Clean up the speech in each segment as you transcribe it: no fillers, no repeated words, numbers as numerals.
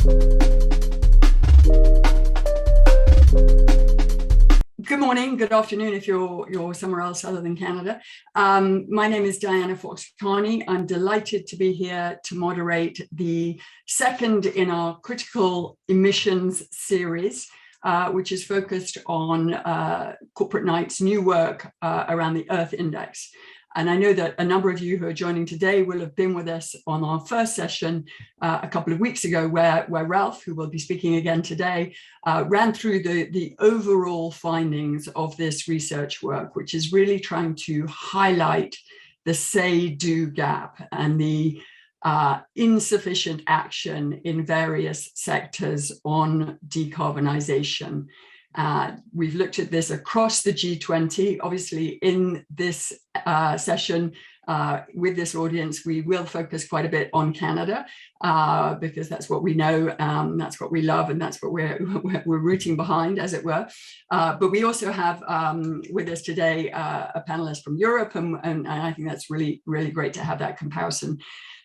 Good morning, good afternoon if you're somewhere else other than Canada. My name is Diana Fox Carney. I'm delighted to be here to moderate the second in our critical emissions series, which is focused on Corporate Knight's new work around the Earth Index. And I know that a number of you who are joining today will have been with us on our first session a couple of weeks ago, where Ralph, who will be speaking again today, ran through the overall findings of this research work, which is really trying to highlight the say-do gap and the insufficient action in various sectors on decarbonisation. We've looked at this across the G20. Obviously, in this session with this audience, we will focus quite a bit on Canada because that's what we know, that's what we love, and that's what we're rooting behind, as it were. But we also have with us today a panelist from Europe, and I think that's really, really great to have that comparison.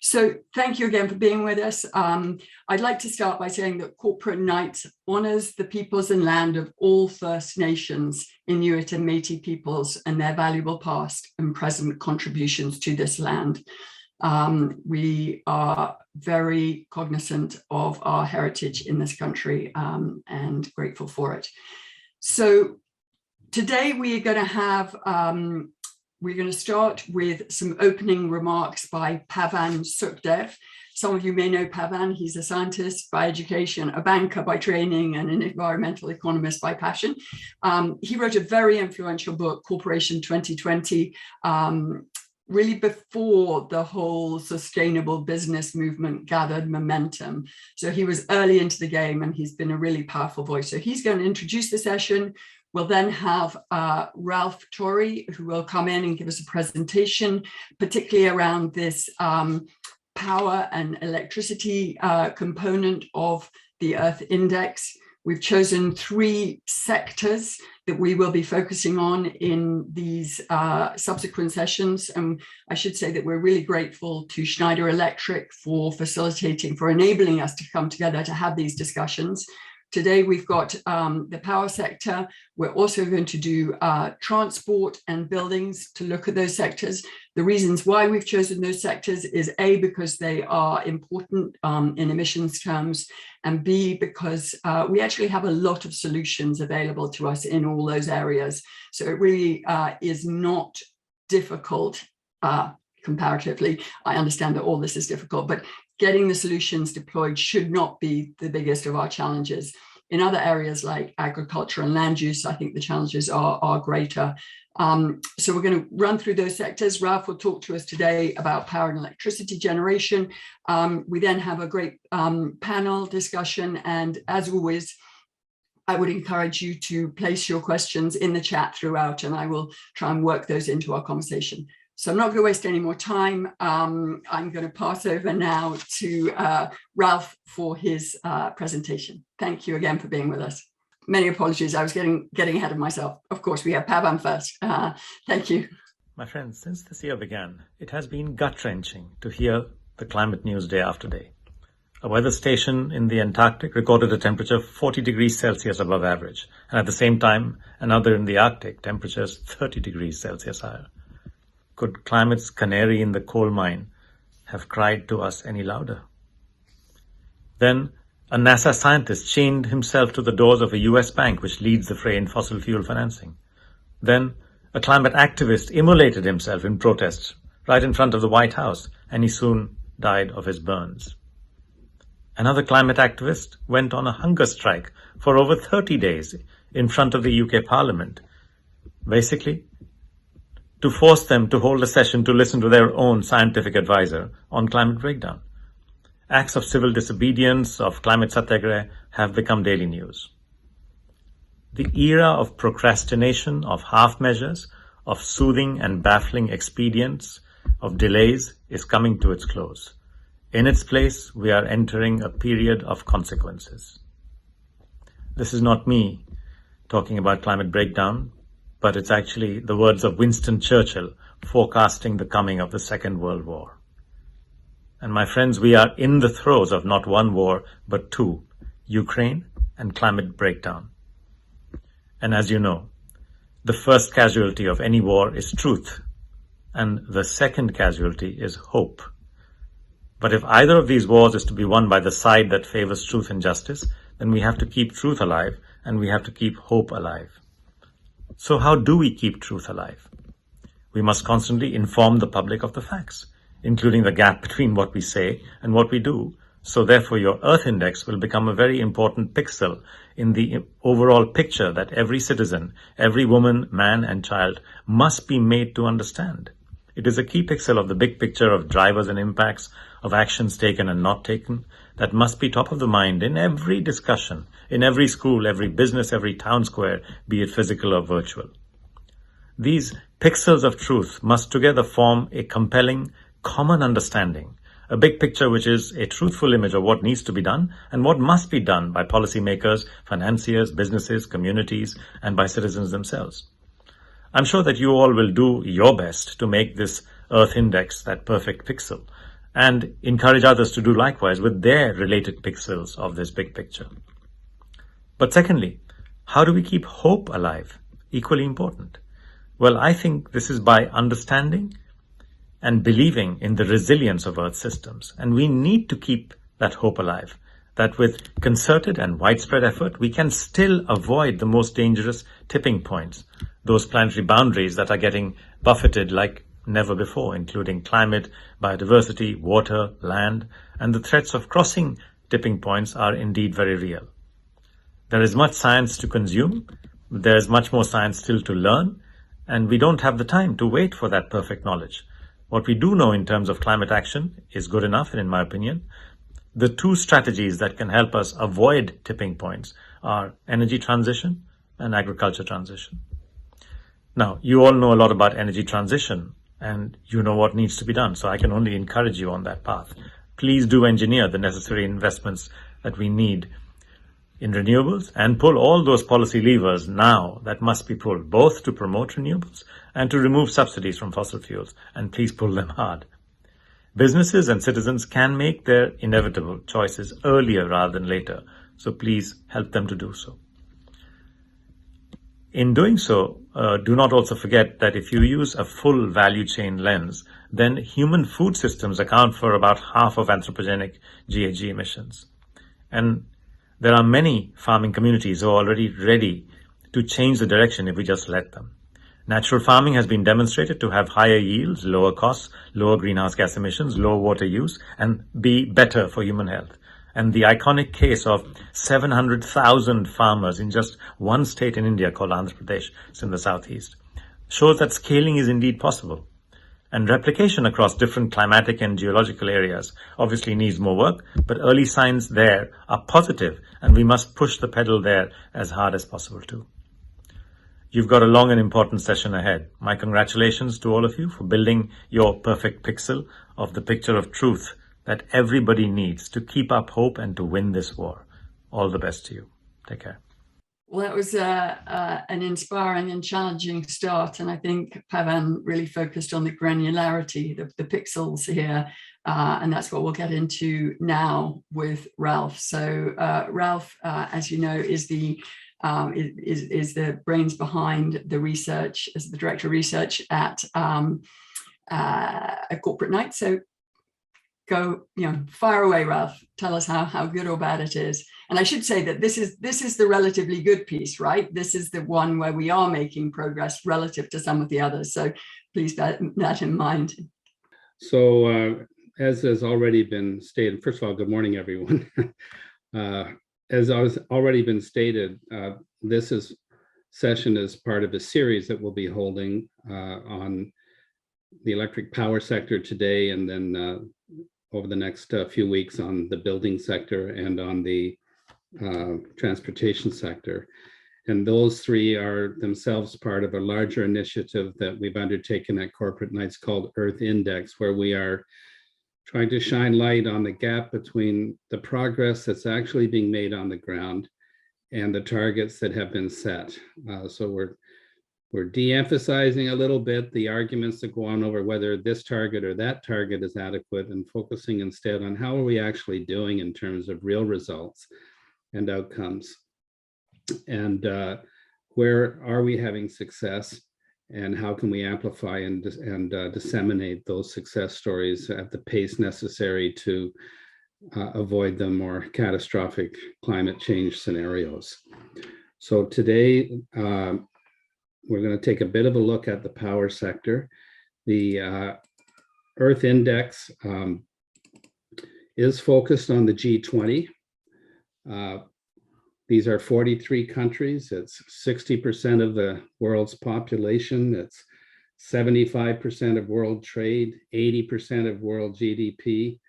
So thank you again for being with us. I'd like to start by saying that Corporate Knights honours the peoples and land of all First Nations, Inuit and Métis peoples, and their valuable past and present contributions to this land. We are very cognizant of our heritage in this country and grateful for it. So today we are going to have we're going to start with some opening remarks by Pavan Sukhdev. Some of you may know Pavan. He's a scientist by education, a banker by training, and an environmental economist by passion. He wrote a very influential book, Corporation 2020, really before the whole sustainable business movement gathered momentum. So he was early into the game, and he's been a really powerful voice. So he's going to introduce the session. We'll then have Ralph Torrie, who will come in and give us a presentation, particularly around this power and electricity component of the Earth Index. We've chosen 3 sectors that we will be focusing on in these subsequent sessions. And I should say that we're really grateful to Schneider Electric for facilitating, for enabling us to come together to have these discussions. Today, we've got the power sector. We're also going to do transport and buildings to look at those sectors. The reasons why we've chosen those sectors is A, because they are important in emissions terms, and B, because we actually have a lot of solutions available to us in all those areas. So it really is not difficult comparatively. I understand that all this is difficult, but getting the solutions deployed should not be the biggest of our challenges. In other areas like agriculture and land use, I think the challenges are greater. So we're going to run through those sectors. Ralph will talk to us today about power and electricity generation. We then have a great panel discussion. And as always, I would encourage you to place your questions in the chat throughout, and I will try and work those into our conversation. So I'm not going to waste any more time. I'm going to pass over now to Ralph for his presentation. Thank you again for being with us. Many apologies, I was getting ahead of myself. Of course, we have Pavan first. Thank you. My friends, since this year began, it has been gut-wrenching to hear the climate news day after day. A weather station in the Antarctic recorded a temperature 40 degrees Celsius above average, and at the same time, another in the Arctic, temperatures 30 degrees Celsius higher. Could climate's canary in the coal mine have cried to us any louder? Then, a NASA scientist chained himself to the doors of a US bank which leads the fray in fossil fuel financing. Then, a climate activist immolated himself in protest right in front of the White House, and he soon died of his burns. Another climate activist went on a hunger strike for over 30 days in front of the UK Parliament, basically to force them to hold a session to listen to their own scientific advisor on climate breakdown. Acts of civil disobedience, of climate satyagraha, have become daily news. The era of procrastination, of half measures, of soothing and baffling expedients, of delays is coming to its close. In its place, we are entering a period of consequences. This is not me talking about climate breakdown, but it's actually the words of Winston Churchill forecasting the coming of the Second World War. And my friends, we are in the throes of not one war, but two, Ukraine and climate breakdown. And as you know, the first casualty of any war is truth, and the second casualty is hope. But if either of these wars is to be won by the side that favors truth and justice, then we have to keep truth alive, and we have to keep hope alive. So how do we keep truth alive? We must constantly inform the public of the facts, including the gap between what we say and what we do. So therefore, your Earth Index will become a very important pixel in the overall picture that every citizen, every woman, man, and child must be made to understand. It is a key pixel of the big picture of drivers and impacts, of actions taken and not taken, that must be top of the mind in every discussion, in every school, every business, every town square, be it physical or virtual. These pixels of truth must together form a compelling, common understanding, a big picture which is a truthful image of what needs to be done and what must be done by policymakers, financiers, businesses, communities, and by citizens themselves. I'm sure that you all will do your best to make this Earth Index that perfect pixel and encourage others to do likewise with their related pixels of this big picture. But secondly, how do we keep hope alive? Equally important. Well, I think this is by understanding and believing in the resilience of Earth systems. And we need to keep that hope alive, that with concerted and widespread effort, we can still avoid the most dangerous tipping points, those planetary boundaries that are getting buffeted like never before, including climate, biodiversity, water, land, and the threats of crossing tipping points are indeed very real. There is much science to consume, there is much more science still to learn, and we don't have the time to wait for that perfect knowledge. What we do know in terms of climate action is good enough, and in my opinion, the two strategies that can help us avoid tipping points are energy transition and agriculture transition. Now, you all know a lot about energy transition, and you know what needs to be done, so I can only encourage you on that path. Please do engineer the necessary investments that we need in renewables and pull all those policy levers now that must be pulled, both to promote renewables and to remove subsidies from fossil fuels, and please pull them hard. Businesses and citizens can make their inevitable choices earlier rather than later, so please help them to do so. In doing so, do not also forget that if you use a full value chain lens, then human food systems account for about half of anthropogenic GHG emissions. And there are many farming communities who are already ready to change the direction if we just let them. Natural farming has been demonstrated to have higher yields, lower costs, lower greenhouse gas emissions, lower water use, and be better for human health. And the iconic case of 700,000 farmers in just one state in India called Andhra Pradesh, it's in the southeast, shows that scaling is indeed possible. And replication across different climatic and geological areas obviously needs more work, but early signs there are positive, and we must push the pedal there as hard as possible too. You've got a long and important session ahead. My congratulations to all of you for building your perfect pixel of the picture of truth that everybody needs to keep up hope and to win this war. All the best to you. Take care. Well, that was an inspiring and challenging start. And I think Pavan really focused on the granularity, the pixels here. And that's what we'll get into now with Ralph. So Ralph, as you know, is the brains behind the research, as the director of research at Corporate Knight. So go, fire away, Ralph. Tell us how good or bad it is. And I should say that this is the relatively good piece, right? This is the one where we are making progress relative to some of the others. So please bear that in mind. So as has already been stated, first of all, good morning, everyone. As has already been stated, this session is part of a series that we'll be holding on the electric power sector today, and then over the next few weeks on the building sector and on the transportation sector. And those three are themselves part of a larger initiative that we've undertaken at Corporate Knights called Earth Index, where we are trying to shine light on the gap between the progress that's actually being made on the ground and the targets that have been set. So we're We're de-emphasizing a little bit the arguments that go on over whether this target or that target is adequate, and focusing instead on how are we actually doing in terms of real results and outcomes, and where are we having success, and how can we amplify and disseminate those success stories at the pace necessary to avoid the more catastrophic climate change scenarios. So today, we're going to take a bit of a look at the power sector. The Earth Index is focused on the G20. These are 43 countries. It's 60% of the world's population. It's 75% of world trade, 80% of world GDP,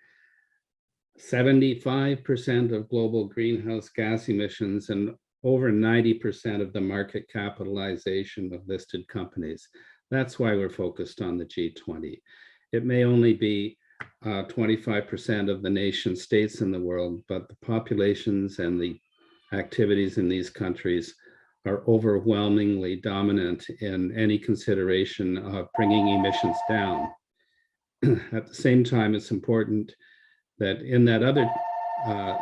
75% of global greenhouse gas emissions, and over 90% of the market capitalization of listed companies. That's why we're focused on the G20. It may only be 25% of the nation states in the world, but the populations and the activities in these countries are overwhelmingly dominant in any consideration of bringing emissions down. At the same time, it's important that in that other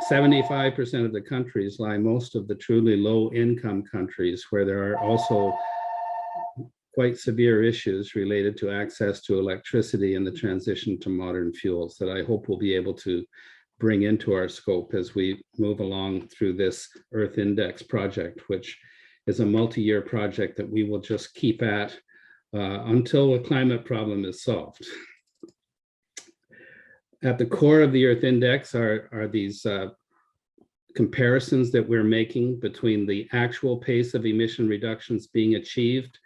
75% of the countries lie most of the truly low-income countries, where there are also quite severe issues related to access to electricity and the transition to modern fuels that I hope we'll be able to bring into our scope as we move along through this Earth Index project, which is a multi-year project that we will just keep at until the climate problem is solved. At the core of the Earth Index are these comparisons that we're making between the actual pace of emission reductions being achieved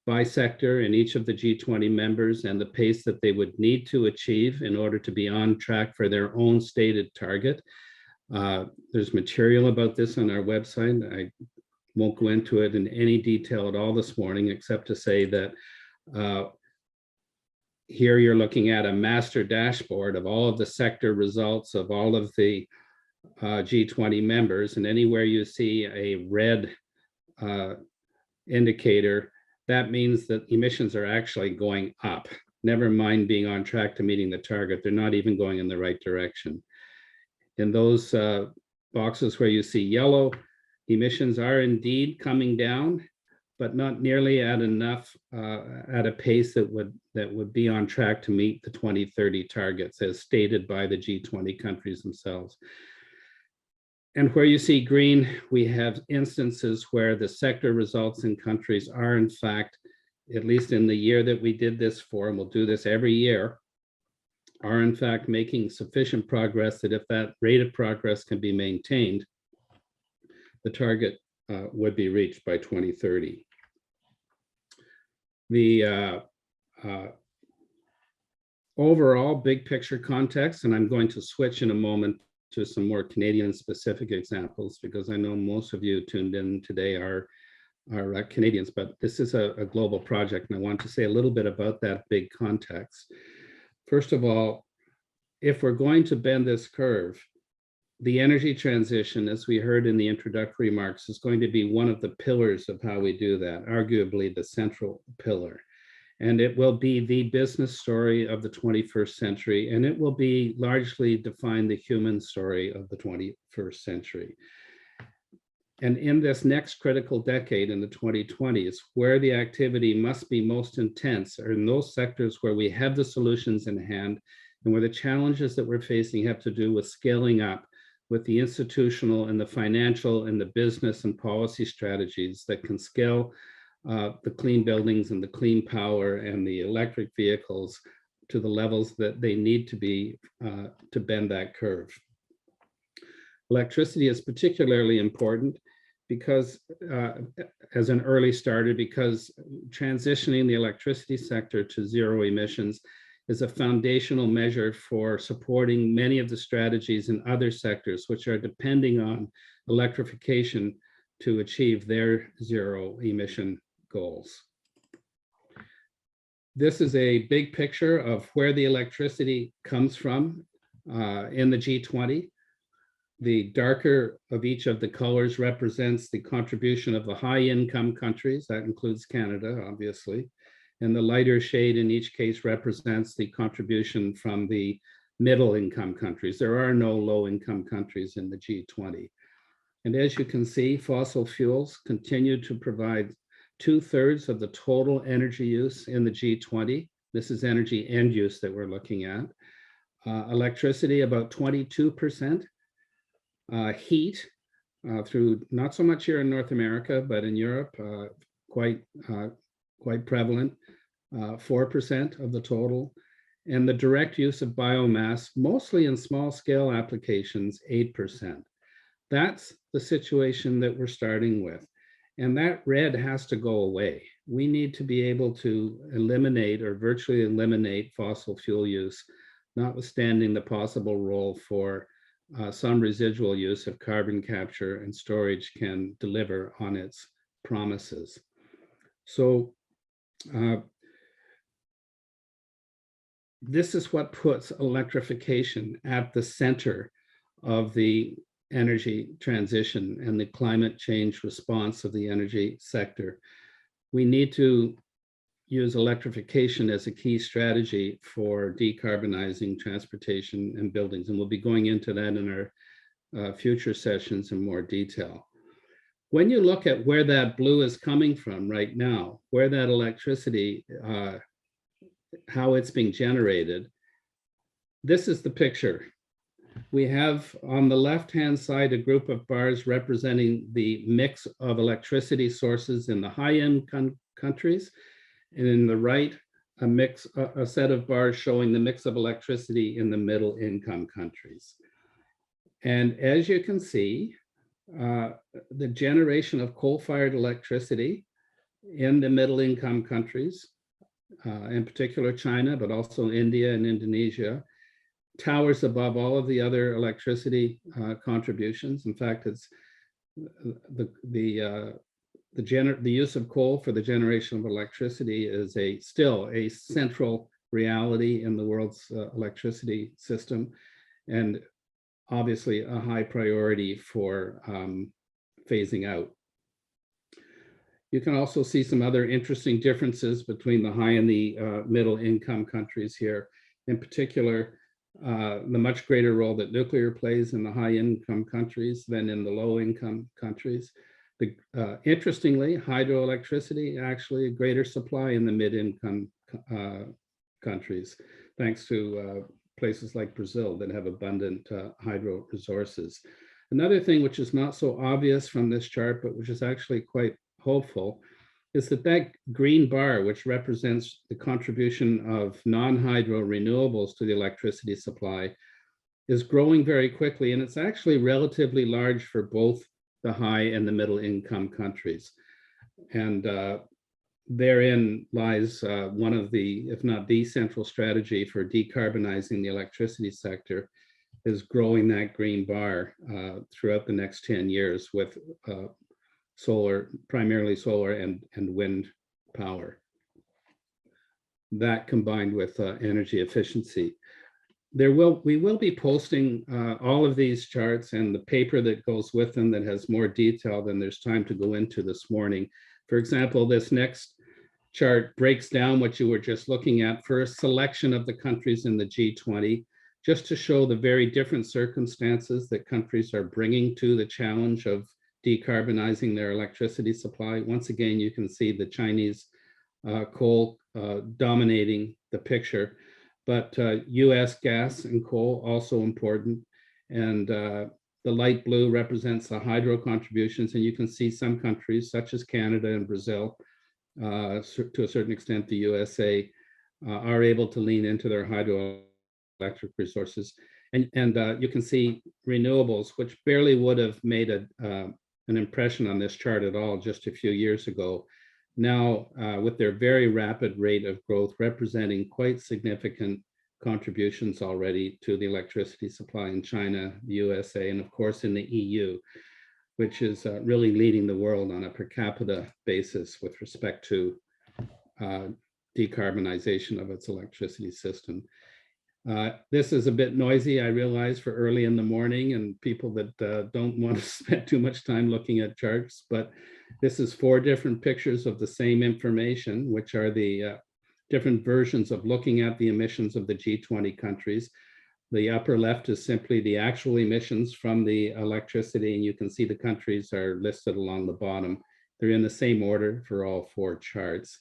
by sector in each of the G20 members and the pace that they would need to achieve in order to be on track for their own stated target. There's material about this on our website. I won't go into it in any detail at all this morning, except to say that here you're looking at a master dashboard of all of the sector results of all of the G20 members, and anywhere you see a red indicator, that means that emissions are actually going up. Never mind being on track to meeting the target, they're not even going in the right direction. In those boxes where you see yellow, emissions are indeed coming down, but not nearly at enough, at a pace that would be on track to meet the 2030 targets as stated by the G20 countries themselves. And where you see green, we have instances where the sector results in countries are in fact, at least in the year that we did this for, and we'll do this every year, are in fact making sufficient progress that if that rate of progress can be maintained, the target would be reached by 2030. The overall big picture context, and I'm going to switch in a moment to some more Canadian specific examples, because I know most of you tuned in today are Canadians, but this is a global project, and I want to say a little bit about that big context. First of all, if we're going to bend this curve, the energy transition, as we heard in the introductory remarks, is going to be one of the pillars of how we do that, arguably the central pillar. And it will be the business story of the 21st century, and it will be largely define the human story of the 21st century. And in this next critical decade, in the 2020s, where the activity must be most intense are in those sectors where we have the solutions in hand and where the challenges that we're facing have to do with scaling up with the institutional and the financial and the business and policy strategies that can scale the clean buildings and the clean power and the electric vehicles to the levels that they need to be to bend that curve. Electricity is particularly important because as an early starter, because transitioning the electricity sector to zero emissions is a foundational measure for supporting many of the strategies in other sectors which are depending on electrification to achieve their zero emission goals. This is a big picture of where the electricity comes from in the G20. The darker of each of the colors represents the contribution of the high income countries. That includes Canada, obviously. And the lighter shade in each case represents the contribution from the middle income countries. There are no low income countries in the G20. And as you can see, fossil fuels continue to provide 2/3 of the total energy use in the G20. This is energy end use that we're looking at. Electricity, about 22%. Heat, through not so much here in North America, but in Europe, quite prevalent, 4% of the total. And the direct use of biomass, mostly in small scale applications, 8%. That's the situation that we're starting with. And that red has to go away. We need to be able to eliminate or virtually eliminate fossil fuel use, notwithstanding the possible role for some residual use of carbon capture and storage can deliver on its promises. So this is what puts electrification at the center of the energy transition and the climate change response of the energy sector. We need to use electrification as a key strategy for decarbonizing transportation and buildings. And we'll be going into that in our future sessions in more detail. When you look at where that blue is coming from right now, where that electricity, how it's being generated, this is the picture. We have on the left-hand side a group of bars representing the mix of electricity sources in the high-income countries, and in the right, a set of bars showing the mix of electricity in the middle-income countries. And as you can see, the generation of coal-fired electricity in the middle-income countries, in particular China, but also India and Indonesia, towers above all of the other electricity contributions. In fact, it's the use of coal for the generation of electricity is still a central reality in the world's electricity system, and obviously a high priority for phasing out. You can also see some other interesting differences between the high and the middle income countries here. In particular, the much greater role that nuclear plays in the high income countries than in the low income countries. Interestingly, hydroelectricity actually a greater supply in the mid-income countries, thanks to places like Brazil that have abundant hydro resources. Another thing which is not so obvious from this chart, but which is actually quite hopeful, is that green bar, which represents the contribution of non-hydro renewables to the electricity supply, is growing very quickly, and it's actually relatively large for both the high and the middle income countries. And therein lies one of the, if not the central strategy for decarbonizing the electricity sector, is growing that green bar throughout the next 10 years with solar, primarily solar and wind power. That combined with energy efficiency. We will be posting all of these charts and the paper that goes with them that has more detail than there's time to go into this morning. For example, this next chart breaks down what you were just looking at for a selection of the countries in the G20, just to show the very different circumstances that countries are bringing to the challenge of decarbonizing their electricity supply. Once again, you can see the Chinese coal dominating the picture, but US gas and coal also important. And the light blue represents the hydro contributions, and you can see some countries such as Canada and Brazil, to a certain extent the USA, are able to lean into their hydroelectric resources. And you can see renewables, which barely would have made an impression on this chart at all just a few years ago, now with their very rapid rate of growth, representing quite significant contributions already to the electricity supply in China, the USA, and of course in the EU, which is really leading the world on a per capita basis with respect to decarbonization of its electricity system. This is a bit noisy, I realize, for early in the morning and people that don't want to spend too much time looking at charts, but this is 4 different pictures of the same information, which are the different versions of looking at the emissions of the G20 countries. The upper left is simply the actual emissions from the electricity, and you can see the countries are listed along the bottom. They're in the same order for all 4 charts.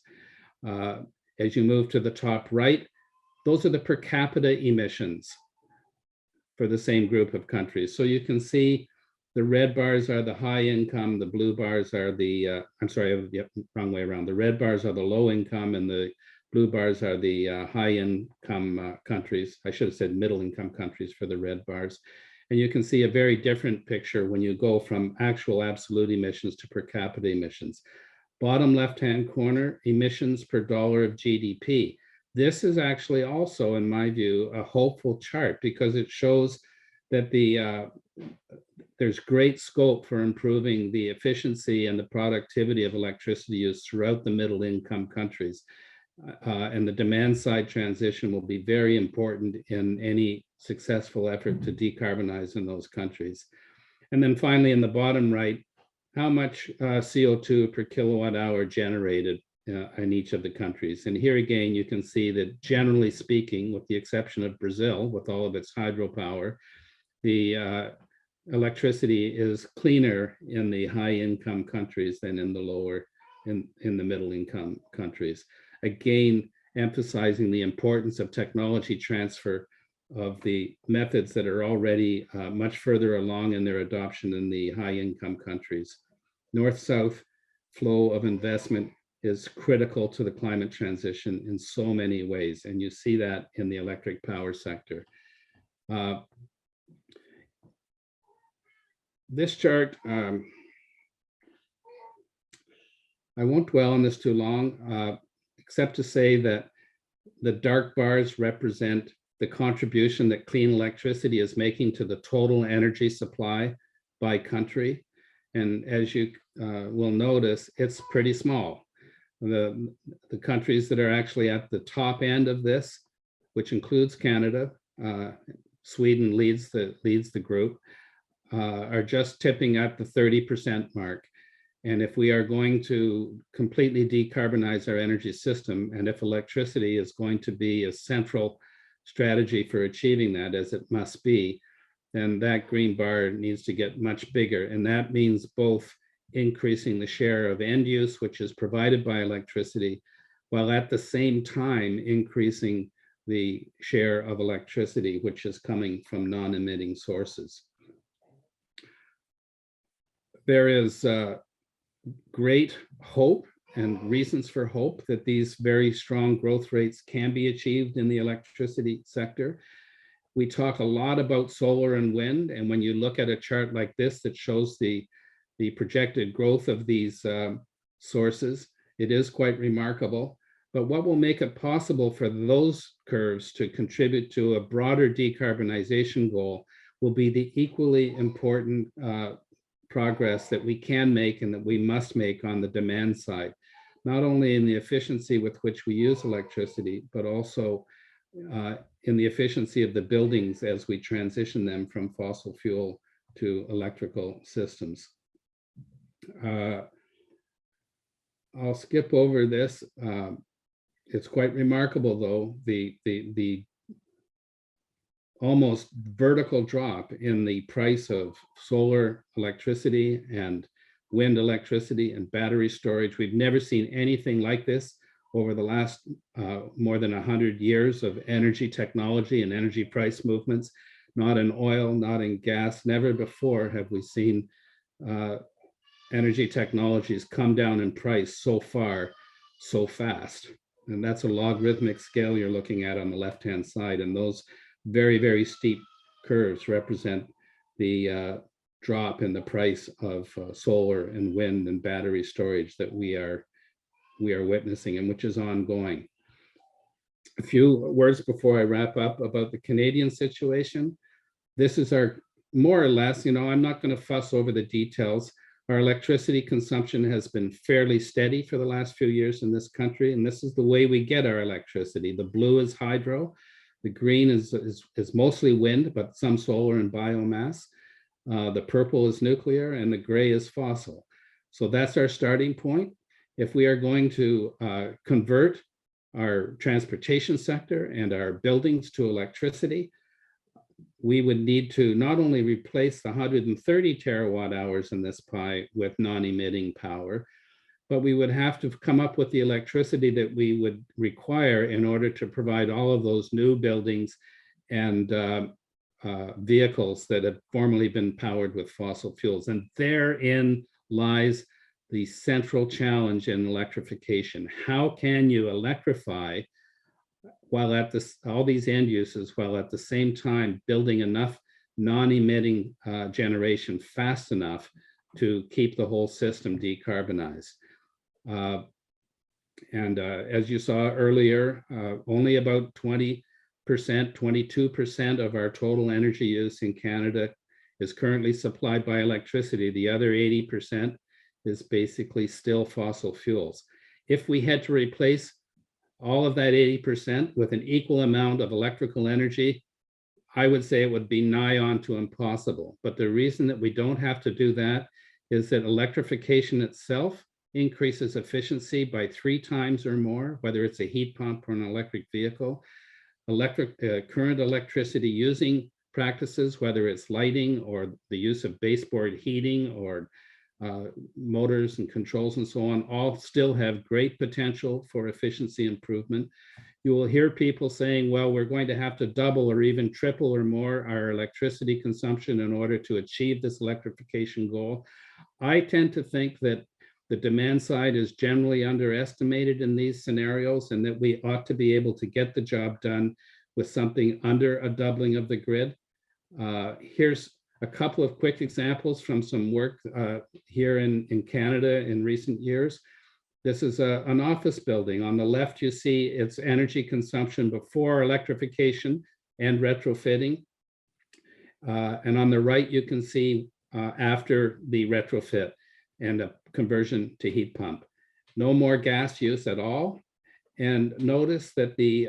As you move to the top right, those are the per capita emissions for the same group of countries. So you can see the red bars are the high income, the blue bars are the, I'm sorry, wrong way around. The red bars are the low income and the blue bars are the high income countries. I should have said middle income countries for the red bars. And you can see a very different picture when you go from actual absolute emissions to per capita emissions. Bottom left-hand corner, emissions per dollar of GDP. This is actually also, in my view, a hopeful chart because it shows that there's great scope for improving the efficiency and the productivity of electricity use throughout the middle income countries. And the demand side transition will be very important in any successful effort to decarbonize in those countries. And then finally, in the bottom right, how much CO2 per kilowatt hour generated in each of the countries. And here again, you can see that generally speaking, with the exception of Brazil, with all of its hydropower, the electricity is cleaner in the high income countries than in the lower, in the middle income countries. Again, emphasizing the importance of technology transfer of the methods that are already much further along in their adoption in the high income countries. North-south flow of investment is critical to the climate transition in so many ways, and you see that in the electric power sector. This chart, I won't dwell on this too long, except to say that the dark bars represent the contribution that clean electricity is making to the total energy supply by country. And as you will notice, it's pretty small. The countries that are actually at the top end of this, which includes Canada, Sweden leads the group, are just tipping at the 30% mark. And if we are going to completely decarbonize our energy system, and if electricity is going to be a central strategy for achieving that, as it must be, then that green bar needs to get much bigger. And that means both increasing the share of end use, which is provided by electricity, while at the same time increasing the share of electricity, which is coming from non-emitting sources. There is great hope and reasons for hope that these very strong growth rates can be achieved in the electricity sector. We talk a lot about solar and wind, and when you look at a chart like this that shows the projected growth of these sources, it is quite remarkable. But what will make it possible for those curves to contribute to a broader decarbonization goal will be the equally important progress that we can make and that we must make on the demand side, not only in the efficiency with which we use electricity, but also in the efficiency of the buildings as we transition them from fossil fuel to electrical systems. I'll skip over this. It's quite remarkable, though, the almost vertical drop in the price of solar electricity and wind electricity and battery storage. We've never seen anything like this over the last more than 100 years of energy technology and energy price movements. Not in oil, not in gas. Never before have we seen energy technologies come down in price so far, so fast. And that's a logarithmic scale you're looking at on the left-hand side. And those very, very steep curves represent the drop in the price of solar and wind and battery storage that we are witnessing, and which is ongoing. A few words before I wrap up about the Canadian situation. This is our, more or less, I'm not going to fuss over the details. Our electricity consumption has been fairly steady for the last few years in this country, and this is the way we get our electricity. The blue is hydro, The green is mostly wind, but some solar and biomass. The purple is nuclear, and the gray is fossil. So that's our starting point. If we are going to convert our transportation sector and our buildings to electricity, we would need to not only replace the 130 terawatt hours in this pie with non-emitting power, but we would have to come up with the electricity that we would require in order to provide all of those new buildings and vehicles that have formerly been powered with fossil fuels. And therein lies the central challenge in electrification. How can you electrify while at this, all these end uses, while at the same time building enough non-emitting generation fast enough to keep the whole system decarbonized? As you saw earlier, only about 20%, 22% of our total energy use in Canada is currently supplied by electricity. The other 80% is basically still fossil fuels. If we had to replace all of that 80% with an equal amount of electrical energy, I would say it would be nigh on to impossible. But the reason that we don't have to do that is that electrification itself increases efficiency by 3 times or more, whether it's a heat pump or an electric vehicle. Current electricity using practices, whether it's lighting or the use of baseboard heating or motors and controls and so on, all still have great potential for efficiency improvement. You will hear people saying, well, we're going to have to double or even triple or more our electricity consumption in order to achieve this electrification goal. I tend to think that the demand side is generally underestimated in these scenarios, and that we ought to be able to get the job done with something under a doubling of the grid. Here's a couple of quick examples from some work here in Canada in recent years. This is an office building. On the left, you see its energy consumption before electrification and retrofitting. And on the right, you can see after the retrofit and a conversion to heat pump. No more gas use at all. And notice that the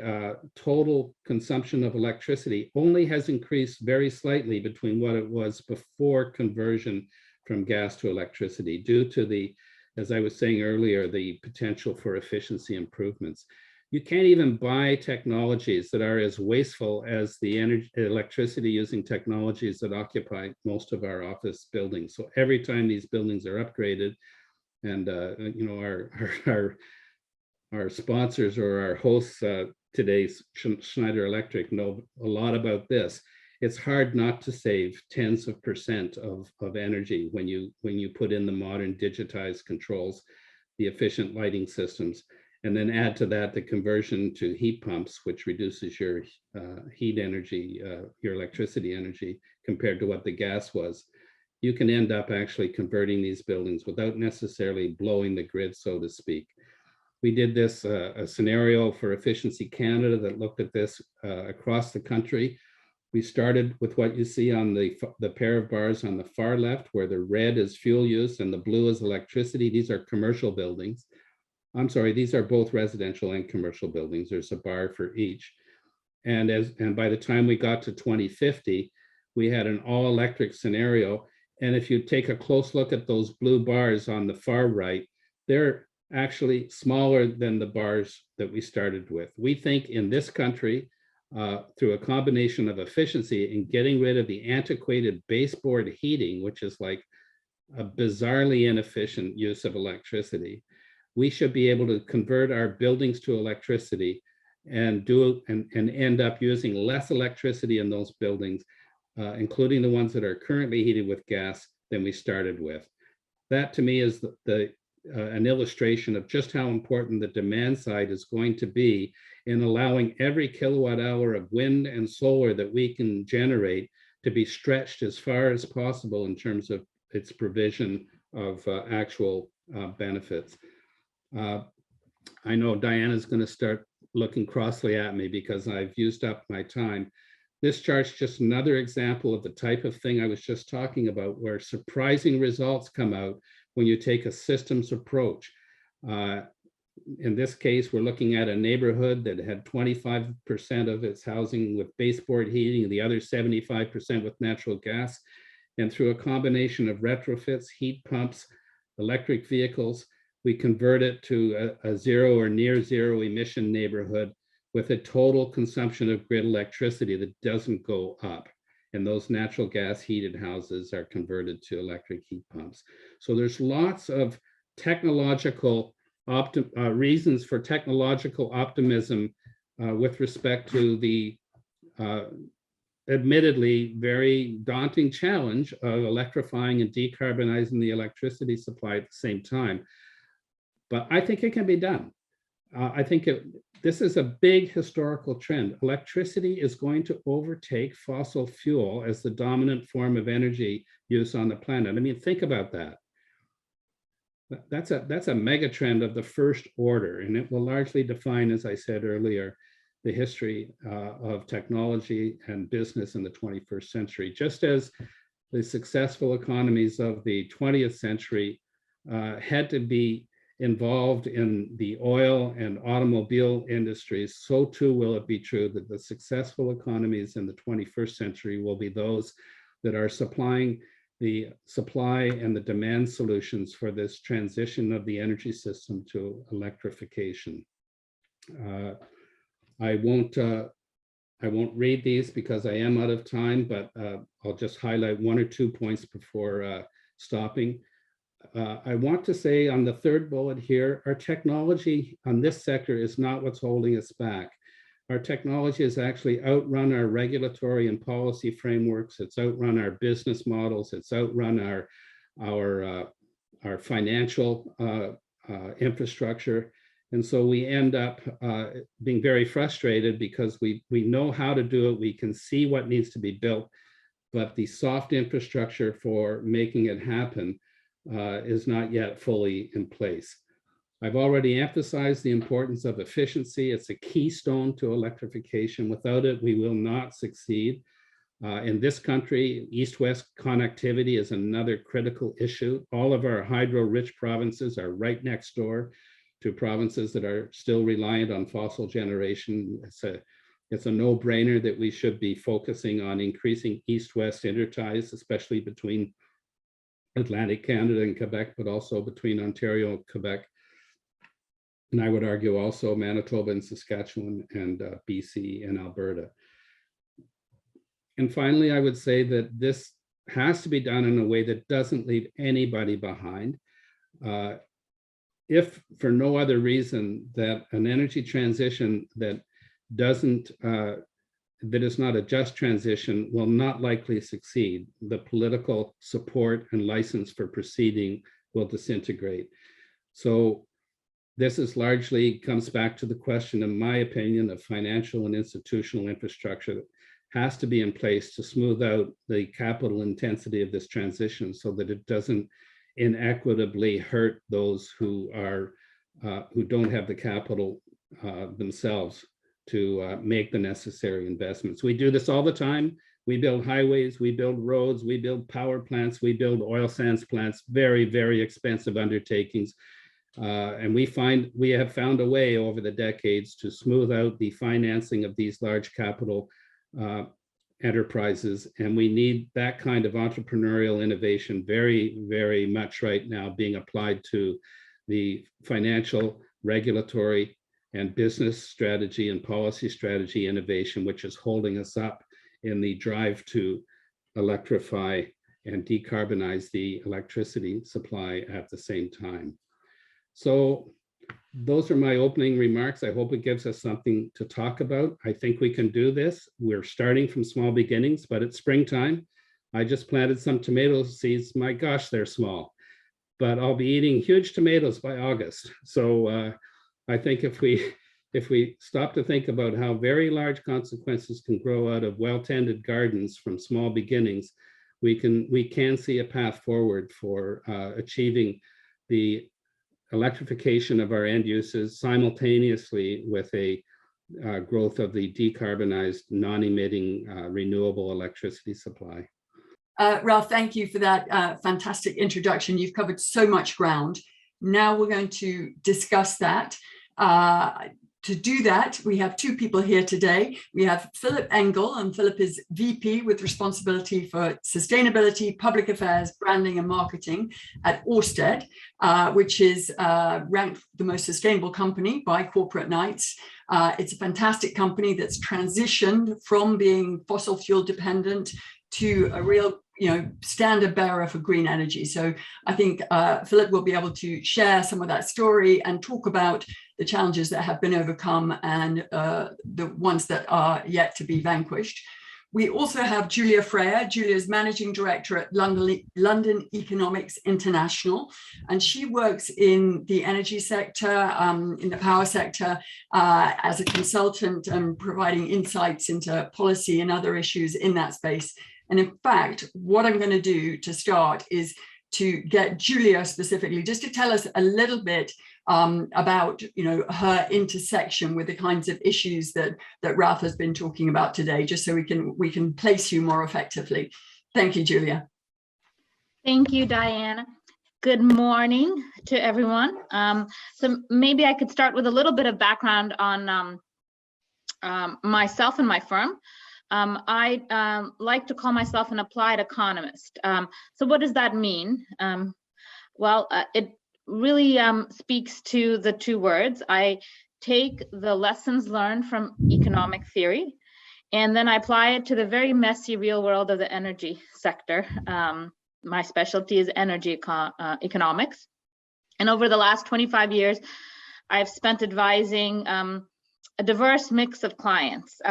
total consumption of electricity only has increased very slightly between what it was before conversion from gas to electricity, due to the, as I was saying earlier, the potential for efficiency improvements. You can't even buy technologies that are as wasteful as the electricity using technologies that occupy most of our office buildings. So every time these buildings are upgraded, and you know, our sponsors or our hosts today, Schneider Electric, know a lot about this. It's hard not to save tens of % of energy when you put in the modern digitized controls, the efficient lighting systems, and then add to that the conversion to heat pumps, which reduces your heat energy, your electricity energy compared to what the gas was. You can end up actually converting these buildings without necessarily blowing the grid, so to speak. We did this a scenario for Efficiency Canada that looked at this across the country. We started with what you see on the pair of bars on the far left, where the red is fuel use and the blue is electricity. These are commercial buildings. I'm sorry, these are both residential and commercial buildings. There's a bar for each. And by the time we got to 2050, we had an all-electric scenario. And if you take a close look at those blue bars on the far right, they're actually smaller than the bars that we started with. We think in this country, through a combination of efficiency and getting rid of the antiquated baseboard heating, which is like a bizarrely inefficient use of electricity, we should be able to convert our buildings to electricity and end up using less electricity in those buildings, including the ones that are currently heated with gas, than we started with. That to me is an illustration of just how important the demand side is going to be in allowing every kilowatt hour of wind and solar that we can generate to be stretched as far as possible in terms of its provision of actual benefits. I know Diana's going to start looking crossly at me because I've used up my time. This chart's just another example of the type of thing I was just talking about, where surprising results come out when you take a systems approach. In this case, we're looking at a neighborhood that had 25% of its housing with baseboard heating, the other 75% with natural gas. And through a combination of retrofits, heat pumps, electric vehicles, we convert it to a zero or near zero emission neighborhood with a total consumption of grid electricity that doesn't go up. And those natural gas heated houses are converted to electric heat pumps. So there's lots of technological reasons for technological optimism with respect to the admittedly very daunting challenge of electrifying and decarbonizing the electricity supply at the same time. But I think it can be done. I think this is a big historical trend. Electricity is going to overtake fossil fuel as the dominant form of energy use on the planet. I mean, think about that. That's a mega trend of the first order, and it will largely define, as I said earlier, the history of technology and business in the 21st century. Just as the successful economies of the 20th century had to be involved in the oil and automobile industries, so too will it be true that the successful economies in the 21st century will be those that are supplying the supply and the demand solutions for this transition of the energy system to electrification. I won't read these because I am out of time, but I'll just highlight one or two points before stopping. I want to say on the third bullet here, our technology on this sector is not what's holding us back. Our technology has actually outrun our regulatory and policy frameworks. It's outrun our business models. It's outrun our financial infrastructure. And so we end up being very frustrated because we know how to do it. We can see what needs to be built, but the soft infrastructure for making it happen is not yet fully in place. I've already emphasized the importance of efficiency. It's a keystone to electrification. Without it, we will not succeed. In this country, east-west connectivity is another critical issue. All of our hydro-rich provinces are right next door to provinces that are still reliant on fossil generation. It's a no-brainer that we should be focusing on increasing east-west interties, especially between Atlantic Canada and Quebec, but also between Ontario and Quebec. And I would argue also Manitoba and Saskatchewan and BC and Alberta. And finally, I would say that this has to be done in a way that doesn't leave anybody behind. If for no other reason that an energy transition that is not a just transition will not likely succeed. The political support and license for proceeding will disintegrate. So this is largely comes back to the question, in my opinion, of financial and institutional infrastructure that has to be in place to smooth out the capital intensity of this transition so that it doesn't inequitably hurt those who don't have the capital themselves to make the necessary investments. We do this all the time. We build highways, we build roads, we build power plants, we build oil sands plants, very, very expensive undertakings. And we have found a way over the decades to smooth out the financing of these large capital enterprises. And we need that kind of entrepreneurial innovation very, very much right now being applied to the financial, regulatory, and business strategy and policy strategy innovation, which is holding us up in the drive to electrify and decarbonize the electricity supply at the same time. So those are my opening remarks. I hope it gives us something to talk about. I think we can do this. We're starting from small beginnings, but it's springtime. I just planted some tomato seeds. My gosh, they're small, but I'll be eating huge tomatoes by August. So I think if we stop to think about how very large consequences can grow out of well-tended gardens from small beginnings, we can see a path forward for achieving the electrification of our end uses simultaneously with a growth of the decarbonized, non-emitting, renewable electricity supply. Ralph, thank you for that fantastic introduction. You've covered so much ground. Now we're going to discuss that. To do that, we have two people here today. We have Filip Engel, and Filip is VP with responsibility for sustainability, public affairs, branding, and marketing at Ørsted, which is ranked the most sustainable company by Corporate Knights. It's a fantastic company that's transitioned from being fossil fuel dependent to a real standard bearer for green energy. So I think Filip will be able to share some of that story and talk about the challenges that have been overcome and the ones that are yet to be vanquished. We also have Julia Frayer. Julia is Managing Director at London Economics International, and she works in the energy sector, in the power sector, as a consultant and providing insights into policy and other issues in that space. And in fact, what I'm going to do to start is to get Julia specifically just to tell us a little bit about her intersection with the kinds of issues that Ralph has been talking about today, just so we can place you more effectively. Thank you, Julia. Thank you, Diana. Good morning to everyone. So maybe I could start with a little bit of background on myself and my firm. I like to call myself an applied economist. So what does that mean? Well, it really speaks to the two words. I take the lessons learned from economic theory, and then I apply it to the very messy real world of the energy sector. My specialty is energy economics. And over the last 25 years, I've spent advising a diverse mix of clients,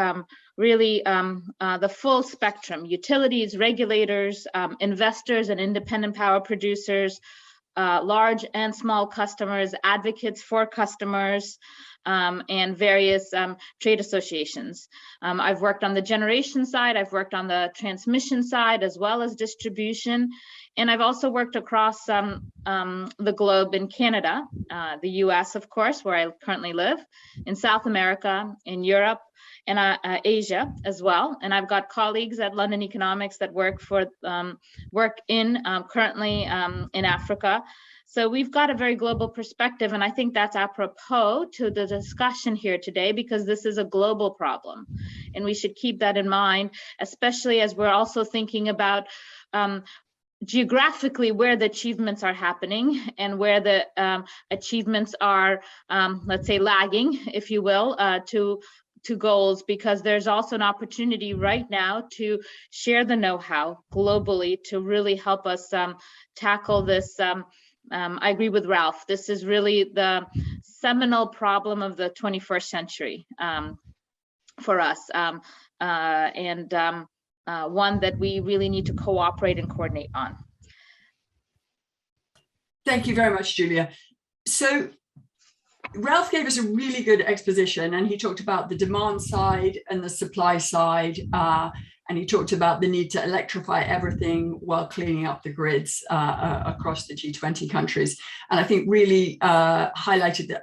really the full spectrum: utilities, regulators, investors and independent power producers, large and small customers, advocates for customers, and various trade associations. I've worked on the generation side, I've worked on the transmission side, as well as distribution. And I've also worked across the globe in Canada, the US, of course, where I currently live, in South America, in Europe, and Asia as well. And I've got colleagues at London Economics that work currently in Africa. So we've got a very global perspective, and I think that's apropos to the discussion here today, because this is a global problem, and we should keep that in mind, especially as we're also thinking about geographically where the achievements are happening and where the achievements are, let's say, lagging, if you will, to goals, because there's also an opportunity right now to share the know-how globally to really help us tackle this. I agree with Ralph. This is really the seminal problem of the 21st century for us, and one that we really need to cooperate and coordinate on. Thank you very much, Julia. So Ralph gave us a really good exposition, and he talked about the demand side and the supply side, and he talked about the need to electrify everything while cleaning up the grids across the G20 countries. And I think really highlighted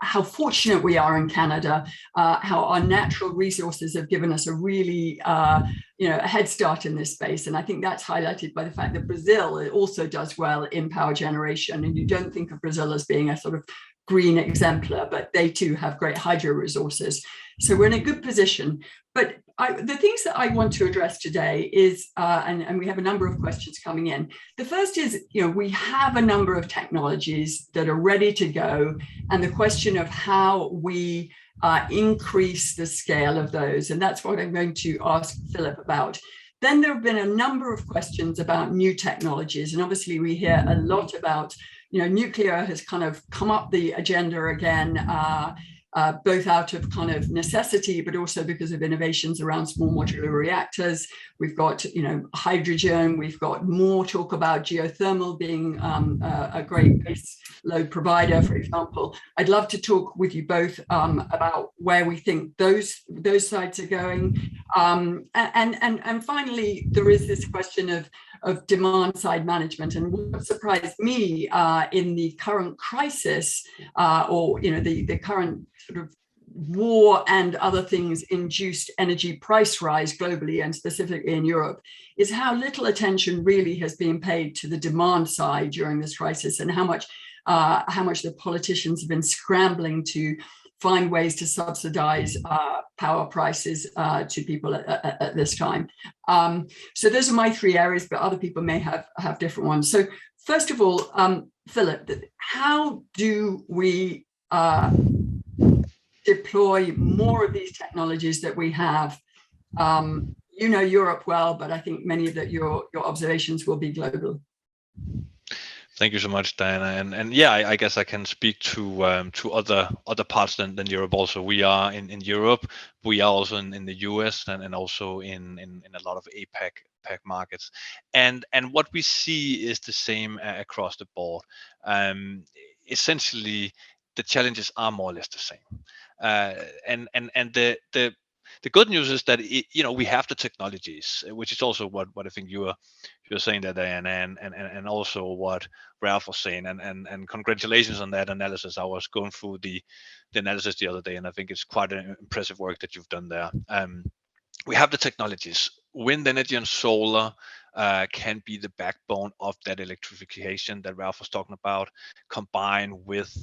how fortunate we are in Canada, how our natural resources have given us a really a head start in this space. And I think that's highlighted by the fact that Brazil also does well in power generation. And you don't think of Brazil as being a sort of green exemplar, but they too have great hydro resources. So we're in a good position. But the things that I want to address today is, and we have a number of questions coming in. The first is, we have a number of technologies that are ready to go, and the question of how we increase the scale of those. And that's what I'm going to ask Filip about. Then there have been a number of questions about new technologies. And obviously we hear a lot about, nuclear has kind of come up the agenda again, both out of kind of necessity, but also because of innovations around small modular reactors. We've got, hydrogen. We've got more talk about geothermal being a great base load provider, for example. I'd love to talk with you both about where we think those sides are going. And finally, there is this question of demand side management. And what surprised me in the current crisis, or the current sort of war and other things induced energy price rise globally and specifically in Europe, is how little attention really has been paid to the demand side during this crisis, and how much how much the politicians have been scrambling to find ways to subsidize power prices to people at this time. So those are my three areas, but other people may have different ones. So first of all, Philip, how do we deploy more of these technologies that we have? You know Europe well, but I think many of your observations will be global. Thank you so much, Diana. And yeah, I guess I can speak to other parts than Europe also. We are in Europe, we are also in the US and also in a lot of APAC markets. And what we see is the same across the board. Essentially, the challenges are more or less the same. And the good news is that we have the technologies, which is also what I think you're saying there, Diana, and also what Ralph was saying, and congratulations on that analysis. I was going through the analysis the other day, and I think it's quite an impressive work that you've done there. We have the technologies. Wind energy and solar can be the backbone of that electrification that Ralph was talking about, combined with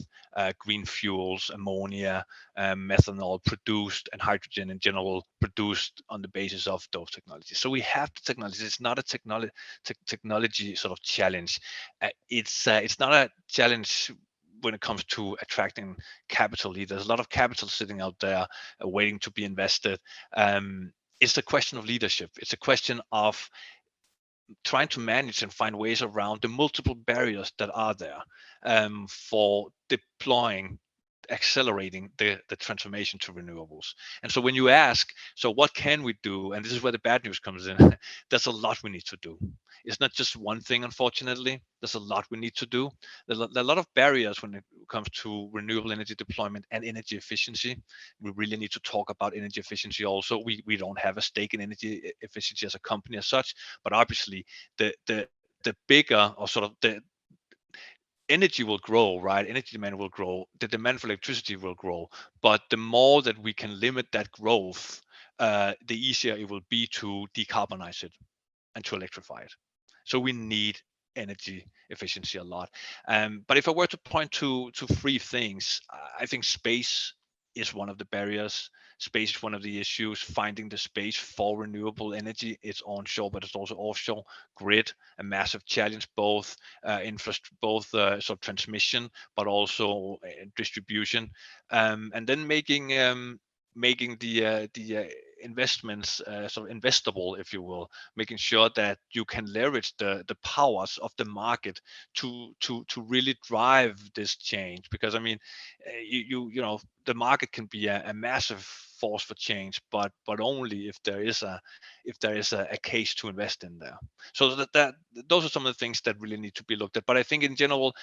green fuels, ammonia, methanol produced, and hydrogen in general produced on the basis of those technologies. So we have the technologies. It's not a technology sort of challenge. It's not a challenge when it comes to attracting capital. There's a lot of capital sitting out there waiting to be invested. It's a question of leadership. It's a question of trying to manage and find ways around the multiple barriers that are there for deploying, accelerating the transformation to renewables. And so when you ask, so what can we do? And this is where the bad news comes in. There's a lot we need to do. It's not just one thing, unfortunately. There's a lot we need to do. There's a lot of barriers when it comes to renewable energy deployment and energy efficiency. We really need to talk about energy efficiency also. We don't have a stake in energy efficiency as a company as such, but obviously the bigger, or sort of the energy will grow, right? Energy demand will grow. The demand for electricity will grow. But the more that we can limit that growth, the easier it will be to decarbonize it and to electrify it. So we need energy efficiency a lot. But if I were to point to three things, I think space is one of the barriers. Space is one of the issues. Finding the space for renewable energy, it's onshore, but it's also offshore. Grid, a massive challenge, both sort of transmission, but also distribution, and then making the investments sort of investable, if you will, making sure that you can leverage the powers of the market to really drive this change. Because I mean, you know, the market can be a massive force for change, but only if there is a case to invest in there. So that those are some of the things that really need to be looked at. But I think in general,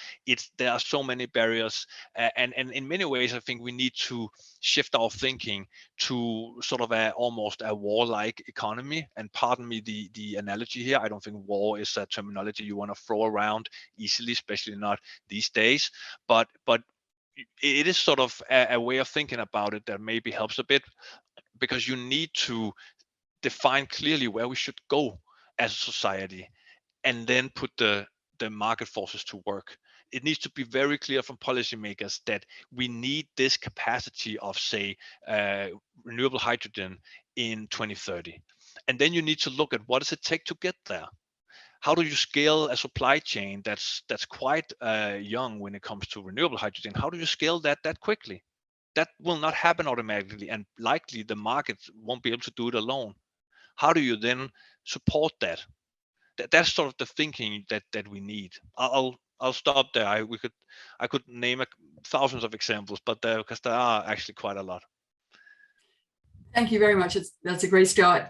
there are so many barriers, and in many ways, I think we need to shift our thinking to sort of almost a warlike economy. And pardon me the analogy here. I don't think war is a terminology you want to throw around easily, especially not these days. But it is sort of a way of thinking about it that maybe helps a bit, because you need to define clearly where we should go as a society, and then put the market forces to work. It needs to be very clear from policymakers that we need this capacity of, say, renewable hydrogen in 2030. And then you need to look at what does it take to get there. How do you scale a supply chain that's quite young when it comes to renewable hydrogen? How do you scale that quickly? That will not happen automatically, and likely the market won't be able to do it alone. How do you then support that? That's sort of the thinking that we need. I'll stop there. I could name thousands of examples, but because there are actually quite a lot. Thank you very much. That's a great start.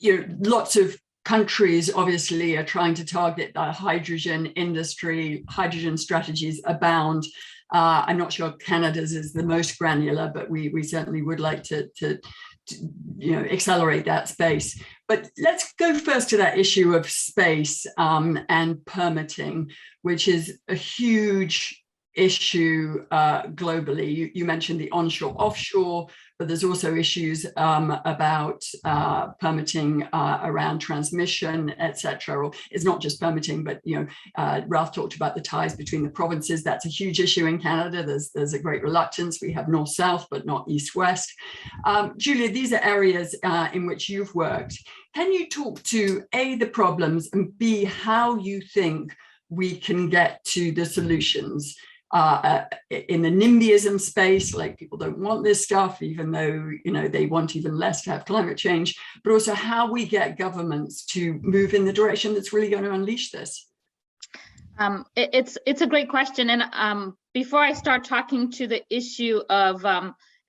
Lots of countries obviously are trying to target the hydrogen industry. Hydrogen strategies abound. I'm not sure Canada's is the most granular, but we certainly would like to accelerate that space. But let's go first to that issue of space and permitting, which is a huge issue globally. You mentioned the onshore, offshore, but there's also issues about permitting around transmission, etc. Or it's not just permitting, but Ralph talked about the ties between the provinces. That's a huge issue in Canada. There's a great reluctance. We have north-south, but not east-west. Julia, these are areas in which you've worked. Can you talk to A, the problems, and B, how you think we can get to the solutions? In the NIMBYism space, like people don't want this stuff, even though they want even less to have climate change, but also how we get governments to move in the direction that's really going to unleash this. It's a great question, and before I start talking to the issue of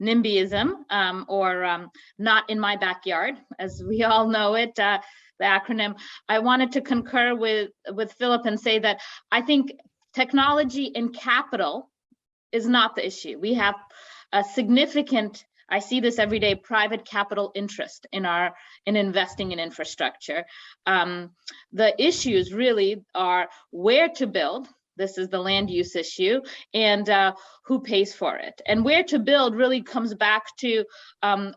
NIMBYism, or not in my backyard, as we all know it, the acronym, I wanted to concur with Philip and say that I think technology and capital is not the issue. We have a significant, I see this every day, private capital interest in investing in infrastructure. The issues really are where to build. This is the land use issue, and who pays for it. And where to build really comes back to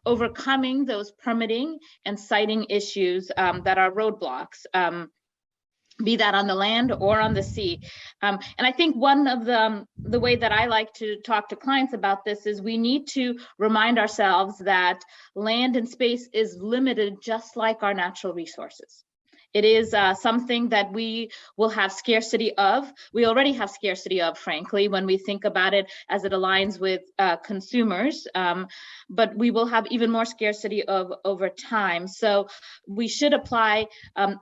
overcoming those permitting and siting issues that are roadblocks. Be that on the land or on the sea. And I think one of the way that I like to talk to clients about this is we need to remind ourselves that land and space is limited just like our natural resources. It is something that we will have scarcity of. We already have scarcity of, frankly, when we think about it as it aligns with consumers, but we will have even more scarcity of over time. So we should apply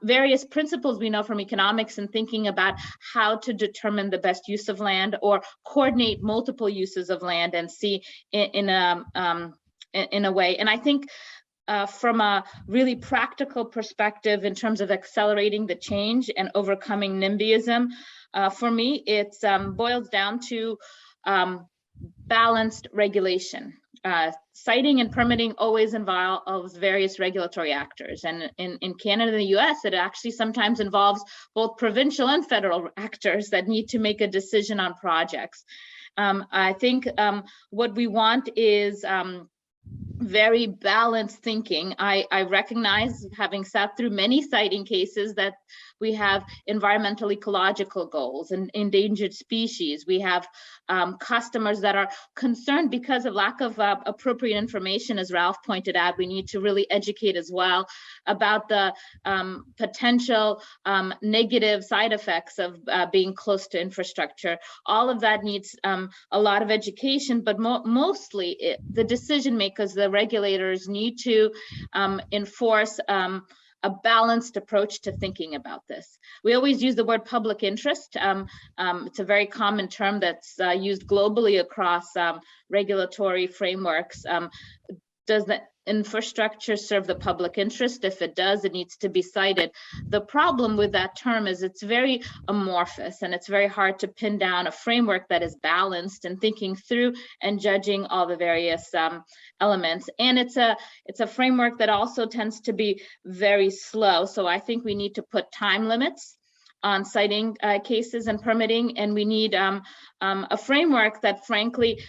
various principles we know from economics and thinking about how to determine the best use of land or coordinate multiple uses of land and see in a way. And I think from a really practical perspective in terms of accelerating the change and overcoming NIMBYism, for me, it boils down to balanced regulation. Siting and permitting always involves various regulatory actors. And in Canada and the US, it actually sometimes involves both provincial and federal actors that need to make a decision on projects. I think what we want is very balanced thinking. I recognize, having sat through many siting cases, that we have environmental ecological goals and endangered species. We have customers that are concerned because of lack of appropriate information, as Ralph pointed out. We need to really educate as well about the potential negative side effects of being close to infrastructure. All of that needs a lot of education, but mostly the decision makers, the regulators, need to enforce a balanced approach to thinking about this. We always use the word public interest. It's a very common term that's used globally across regulatory frameworks. Does the infrastructure serve the public interest? If it does, it needs to be cited. The problem with that term is it's very amorphous, and it's very hard to pin down a framework that is balanced and thinking through and judging all the various elements. And it's a framework that also tends to be very slow. So I think we need to put time limits on citing cases and permitting, and we need a framework that frankly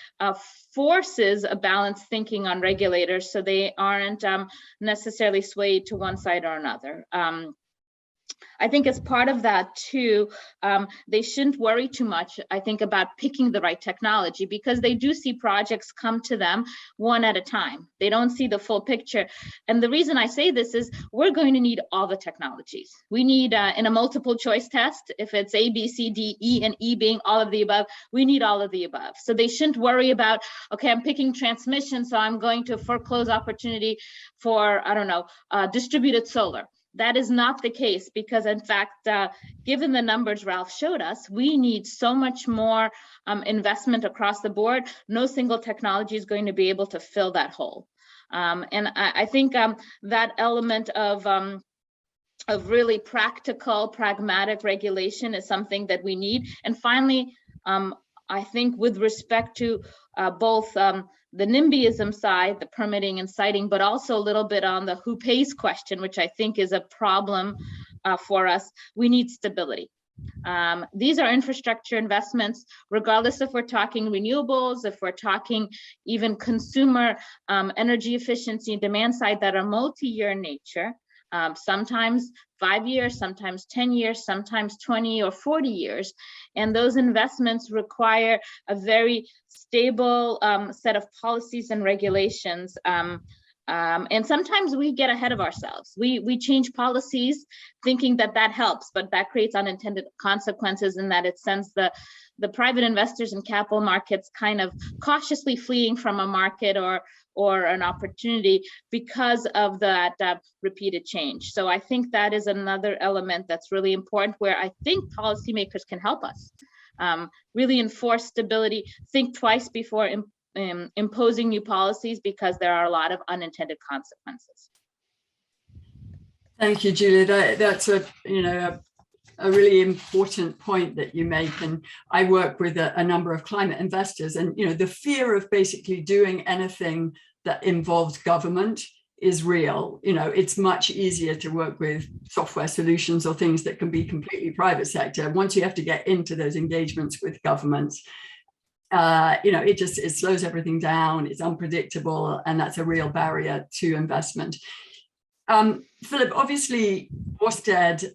forces a balanced thinking on regulators so they aren't necessarily swayed to one side or another. I think as part of that too, they shouldn't worry too much, I think, about picking the right technology, because they do see projects come to them one at a time. They don't see the full picture. And the reason I say this is we're going to need all the technologies. We need, in a multiple choice test, if it's A, B, C, D, E, and E being all of the above, we need all of the above. So they shouldn't worry about, okay, I'm picking transmission, so I'm going to foreclose opportunity for, I don't know, distributed solar. That is not the case, because in fact, given the numbers Ralph showed us, we need so much more investment across the board. No single technology is going to be able to fill that hole. And I think that element of really practical, pragmatic regulation is something that we need. And finally, I think with respect to both the NIMBYism side, the permitting and citing, but also a little bit on the who pays question, which I think is a problem for us, we need stability. These are infrastructure investments, regardless if we're talking renewables, if we're talking even consumer energy efficiency and demand side, that are multi-year in nature, sometimes 5 years, sometimes 10 years, sometimes 20 or 40 years. And those investments require a very stable set of policies and regulations. And sometimes we get ahead of ourselves. We change policies thinking that that helps, but that creates unintended consequences, in that it sends the private investors in capital markets kind of cautiously fleeing from a market or an opportunity because of that repeated change. So I think that is another element that's really important, where I think policymakers can help us really enforce stability, think twice before imposing new policies, because there are a lot of unintended consequences. Thank you, Julia. That's a really important point that you make. And I work with a number of climate investors, and the fear of basically doing anything that involves government is real. It's much easier to work with software solutions or things that can be completely private sector. Once you have to get into those engagements with governments, it slows everything down. It's unpredictable, and that's a real barrier to investment. Philip, obviously, Ørsted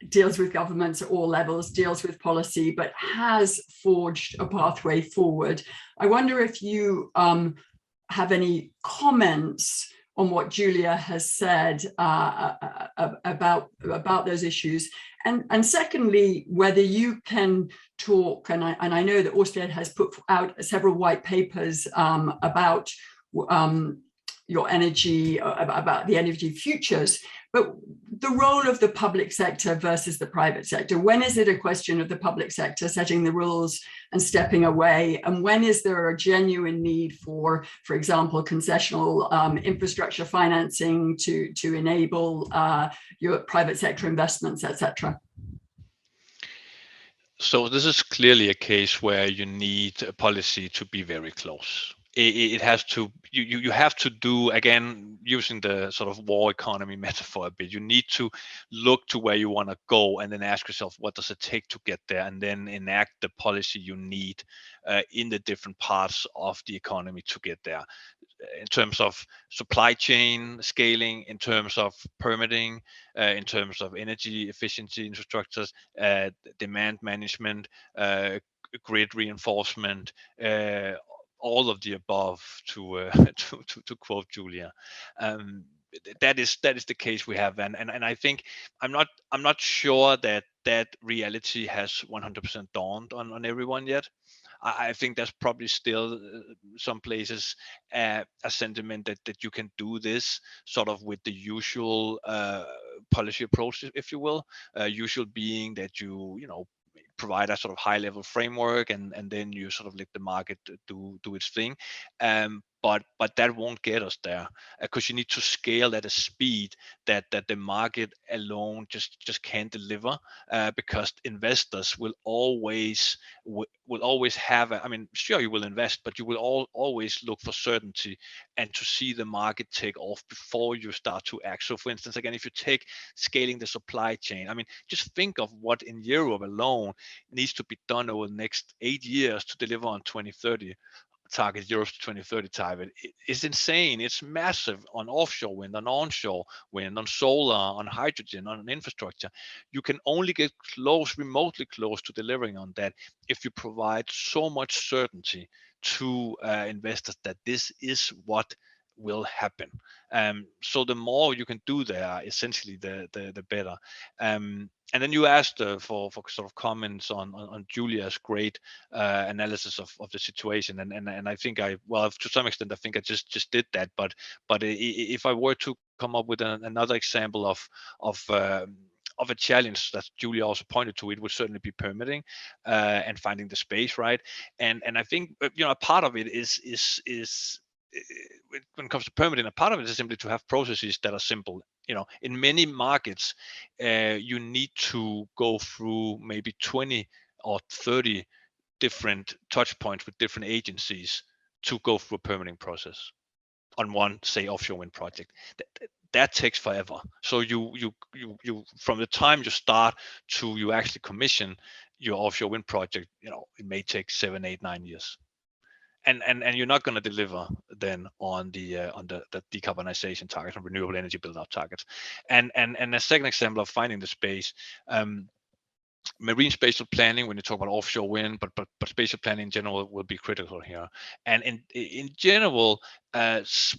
deals with governments at all levels, deals with policy, but has forged a pathway forward. I wonder if you have any comments on what Julia has said about those issues, and secondly, whether you can talk, and I know that Ørsted has put out several white papers about your energy, about the energy futures, but the role of the public sector versus the private sector. When is it a question of the public sector setting the rules and stepping away? And when is there a genuine need for example, concessional infrastructure financing to enable your private sector investments, etc.? So this is clearly a case where you need a policy to be very close. It has to, you have to do, again, using the sort of war economy metaphor a bit, you need to look to where you want to go and then ask yourself, what does it take to get there? And then enact the policy you need in the different parts of the economy to get there. In terms of supply chain scaling, in terms of permitting, in terms of energy efficiency infrastructures, demand management, grid reinforcement, all of the above, to quote Julia. That is the case we have, and I think I'm not sure that reality has 100% dawned on everyone yet. I think there's probably still some places a sentiment that you can do this sort of with the usual policy approach, if you will. Usual being that you provide a sort of high level framework and then you sort of let the market do its thing. But that won't get us there, because you need to scale at a speed that the market alone just can't deliver, because investors will always have sure, you will invest, but you will always look for certainty and to see the market take off before you start to act. So for instance, again, if you take scaling the supply chain, just think of what in Europe alone needs to be done over the next 8 years to deliver on 2030 target, Europe's 2030 target. It's insane. It's massive on offshore wind, on onshore wind, on solar, on hydrogen, on infrastructure. You can only get remotely close to delivering on that if you provide so much certainty to investors that this is what will happen. So the more you can do there, essentially, the better. And then you asked for sort of comments on Julia's great analysis of the situation, and I think to some extent I think I just did that. But if I were to come up with another example of a challenge that Julia also pointed to, it would certainly be permitting and finding the space, right? And I think a part of it is when it comes to permitting, a part of it is simply to have processes that are simple. In many markets, you need to go through maybe 20 or 30 different touch points with different agencies to go through a permitting process on one, say, offshore wind project. that takes forever. So you from the time you start to you actually commission your offshore wind project, it may take 7, 8, 9 years. And you're not going to deliver then on the decarbonization targets and renewable energy build-out targets. And a second example of finding the space, marine spatial planning, when you talk about offshore wind, but spatial planning in general will be critical here. And in general, energy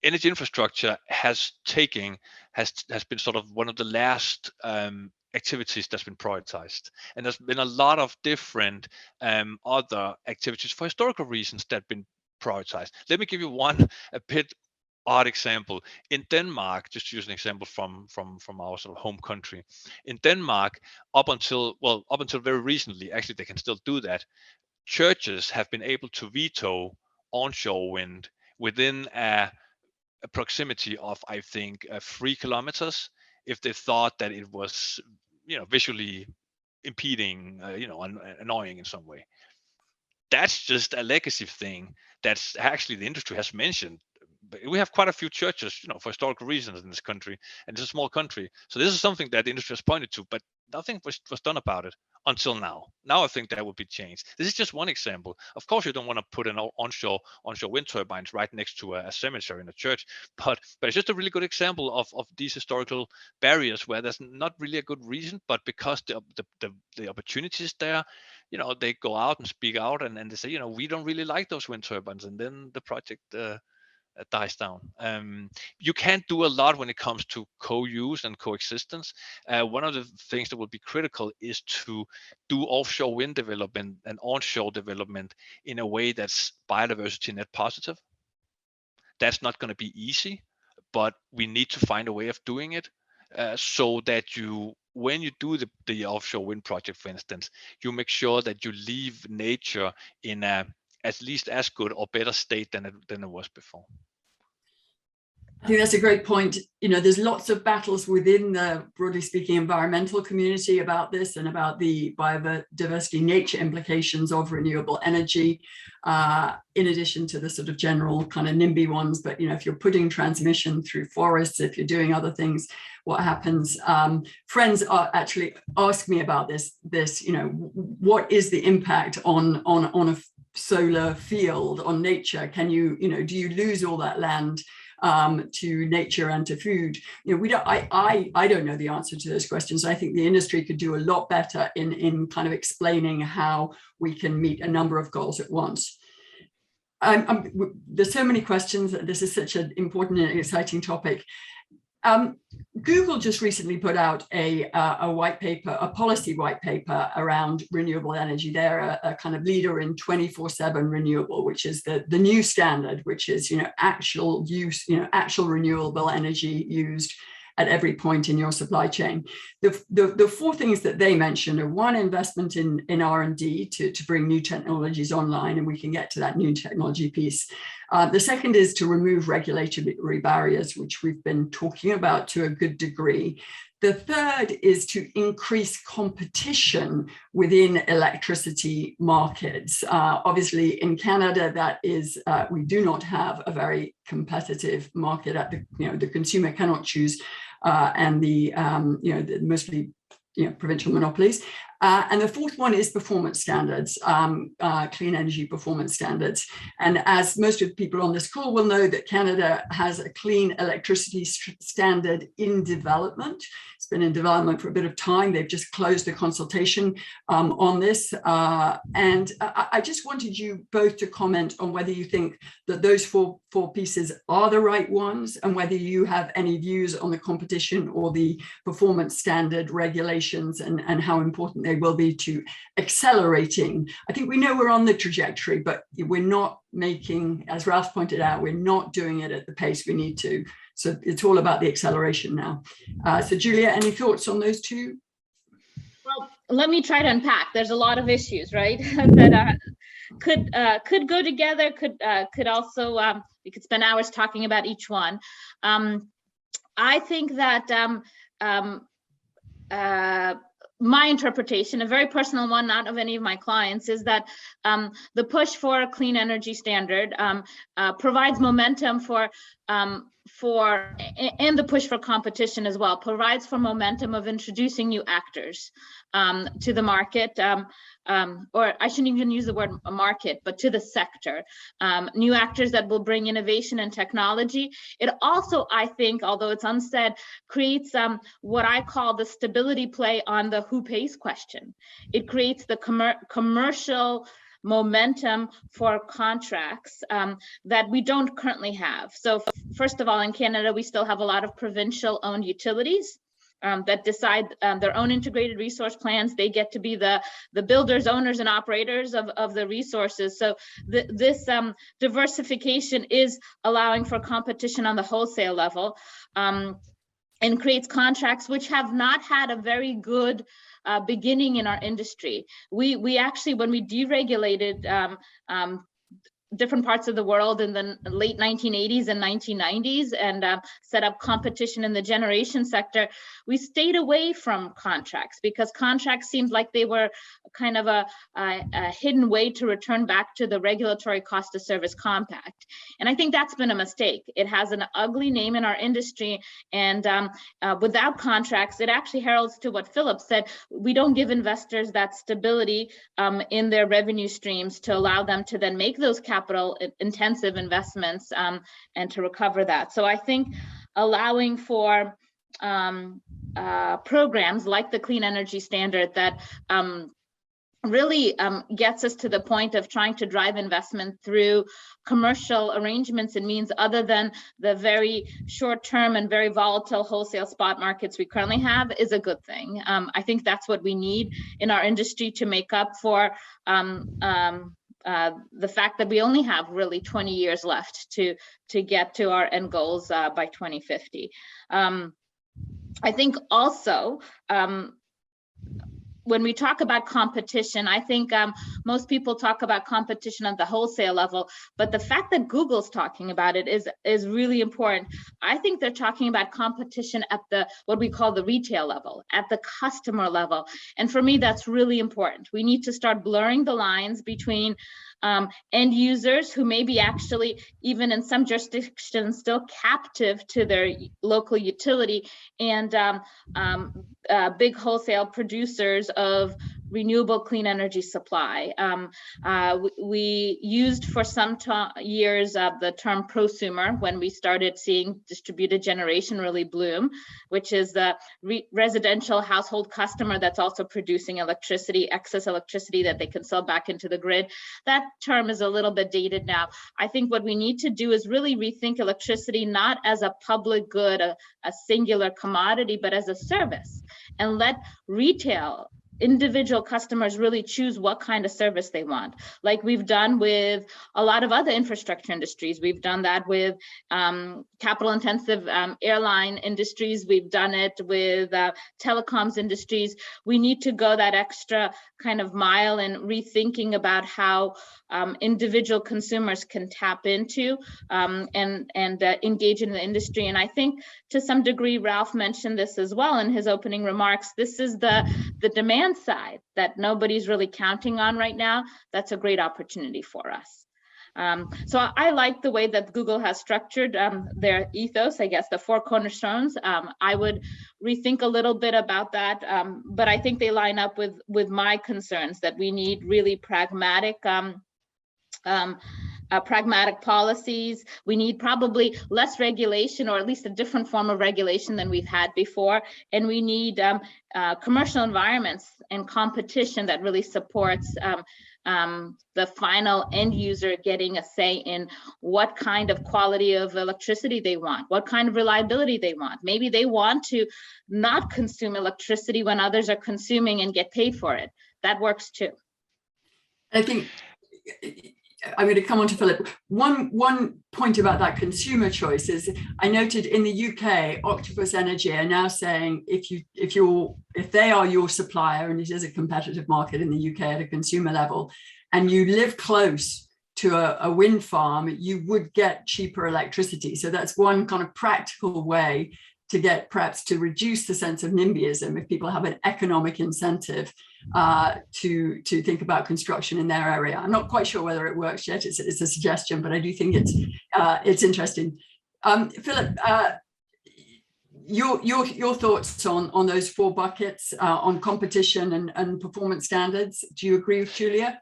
infrastructure has been sort of one of the last activities that's been prioritized, and there's been a lot of different other activities for historical reasons that have been prioritized. Let me give you a bit odd example. In Denmark, just to use an example from our sort of home country, in Denmark, up until very recently, actually they can still do that, churches have been able to veto onshore wind within a proximity of, I think, 3 kilometers, if they thought that it was, visually impeding, annoying in some way. That's just a legacy thing that's actually the industry has mentioned. We have quite a few churches, for historical reasons in this country, and it's a small country. So this is something that the industry has pointed to, but nothing was done about it until now. Now I think that will be changed. This is just one example. Of course, you don't want to put an onshore wind turbines right next to a cemetery in a church, but it's just a really good example of these historical barriers where there's not really a good reason, but because the opportunities there, they go out and speak out and they say, we don't really like those wind turbines, and then the project dies down. You can't do a lot when it comes to co-use and coexistence. One of the things that will be critical is to do offshore wind development and onshore development in a way that's biodiversity net positive. That's not going to be easy, but we need to find a way of doing it so that when you do the offshore wind project, for instance, you make sure that you leave nature in a at least as good or better state than it was before. I think that's a great point. There's lots of battles within the, broadly speaking, environmental community about this and about the biodiversity nature implications of renewable energy, in addition to the sort of general kind of NIMBY ones. But, if you're putting transmission through forests, if you're doing other things, what happens? Friends are actually ask me about this, what is the impact on a solar field on nature? Can you, do you lose all that land to nature and to food? I don't know the answer to those questions. I think the industry could do a lot better in kind of explaining how we can meet a number of goals at once. There's so many questions. This is such an important and exciting topic. Google just recently put out a white paper, a policy white paper around renewable energy. They're a kind of leader in 24/7 renewable, which is the new standard, which is actual use, actual renewable energy used at every point in your supply chain. The 4 things that they mentioned are: 1, investment in R&D to bring new technologies online, and we can get to that new technology piece. The second is to remove regulatory barriers, which we've been talking about to a good degree. The third is to increase competition within electricity markets. Obviously, in Canada, that is, we do not have a very competitive market. The consumer cannot choose, and the mostly provincial monopolies. And the fourth one is performance standards, clean energy performance standards. And as most of the people on this call will know, that Canada has a clean electricity standard in development. It's been in development for a bit of time. They've just closed the consultation on this. And I just wanted you both to comment on whether you think that those four pieces are the right ones, and whether you have any views on the competition or the performance standard regulations and how important they will be to accelerating. I think we know we're on the trajectory, but we're not making, as Ralph pointed out, we're not doing it at the pace we need to. So it's all about the acceleration now. So Julia, any thoughts on those two? Well, let me try to unpack. There's a lot of issues, right? that could go together. Could also we could spend hours talking about each one. I think that my interpretation, a very personal one, not of any of my clients, is that the push for a clean energy standard provides momentum for and the push for competition as well provides for momentum of introducing new actors to the market, or I shouldn't even use the word market, but to the sector, new actors that will bring innovation and technology. It also, I think, although it's unsaid, creates what I call the stability play on the who pays question. It creates the commercial momentum for contracts that we don't currently have. So first of all, in Canada, we still have a lot of provincial owned utilities that decide their own integrated resource plans. They get to be the builders, owners, and operators of the resources. So this diversification is allowing for competition on the wholesale level, and creates contracts which have not had a very good beginning in our industry. We actually, when we deregulated different parts of the world in the late 1980s and 1990s and set up competition in the generation sector, we stayed away from contracts because contracts seemed like they were kind of a hidden way to return back to the regulatory cost of service compact. And I think that's been a mistake. It has an ugly name in our industry, and without contracts, it actually heralds to what Philip said. We don't give investors that stability in their revenue streams to allow them to then make those capital intensive investments and to recover that. So I think allowing for programs like the Clean Energy Standard that really gets us to the point of trying to drive investment through commercial arrangements and means other than the very short-term and very volatile wholesale spot markets we currently have is a good thing. I think that's what we need in our industry to make up for the fact that we only have really 20 years left to get to our end goals by 2050. I think also, when we talk about competition, I think most people talk about competition at the wholesale level, but the fact that Google's talking about it is really important. I think they're talking about competition at the what we call the retail level, at the customer level. And for me, that's really important. We need to start blurring the lines between end users who may be actually, even in some jurisdictions, still captive to their local utility, and big wholesale producers of renewable clean energy supply. We used for some years the term prosumer when we started seeing distributed generation really bloom, which is the residential household customer that's also producing electricity, excess electricity that they can sell back into the grid. That term is a little bit dated now. I think what we need to do is really rethink electricity not as a public good, a singular commodity, but as a service, and let retail individual customers really choose what kind of service they want, like we've done with a lot of other infrastructure industries. We've done that with capital intensive airline industries. We've done it with telecoms industries. We need to go that extra kind of mile in rethinking about how individual consumers can tap into and engage in the industry. And I think to some degree, Ralph mentioned this as well in his opening remarks. This is the demand side that nobody's really counting on right now. That's a great opportunity for us. So I like the way that Google has structured their ethos, I guess, the Four Cornerstones. I would rethink a little bit about that, but I think they line up with my concerns that we need really pragmatic policies. We need probably less regulation, or at least a different form of regulation than we've had before. And we need commercial environments and competition that really supports the final end user getting a say in what kind of quality of electricity they want, what kind of reliability they want. Maybe they want to not consume electricity when others are consuming and get paid for it. That works too. I think I'm going to come on to Philip. One point about that consumer choice is I noted in the UK, Octopus Energy are now saying if they are your supplier, and it is a competitive market in the UK at a consumer level, and you live close to a wind farm, you would get cheaper electricity. So that's one kind of practical way to get perhaps to reduce the sense of NIMBYism if people have an economic incentive to think about construction in their area. I'm not quite sure whether it works yet. It's a suggestion, but I do think it's interesting. Philip, your thoughts on those 4 buckets on competition and performance standards. Do you agree with Julia?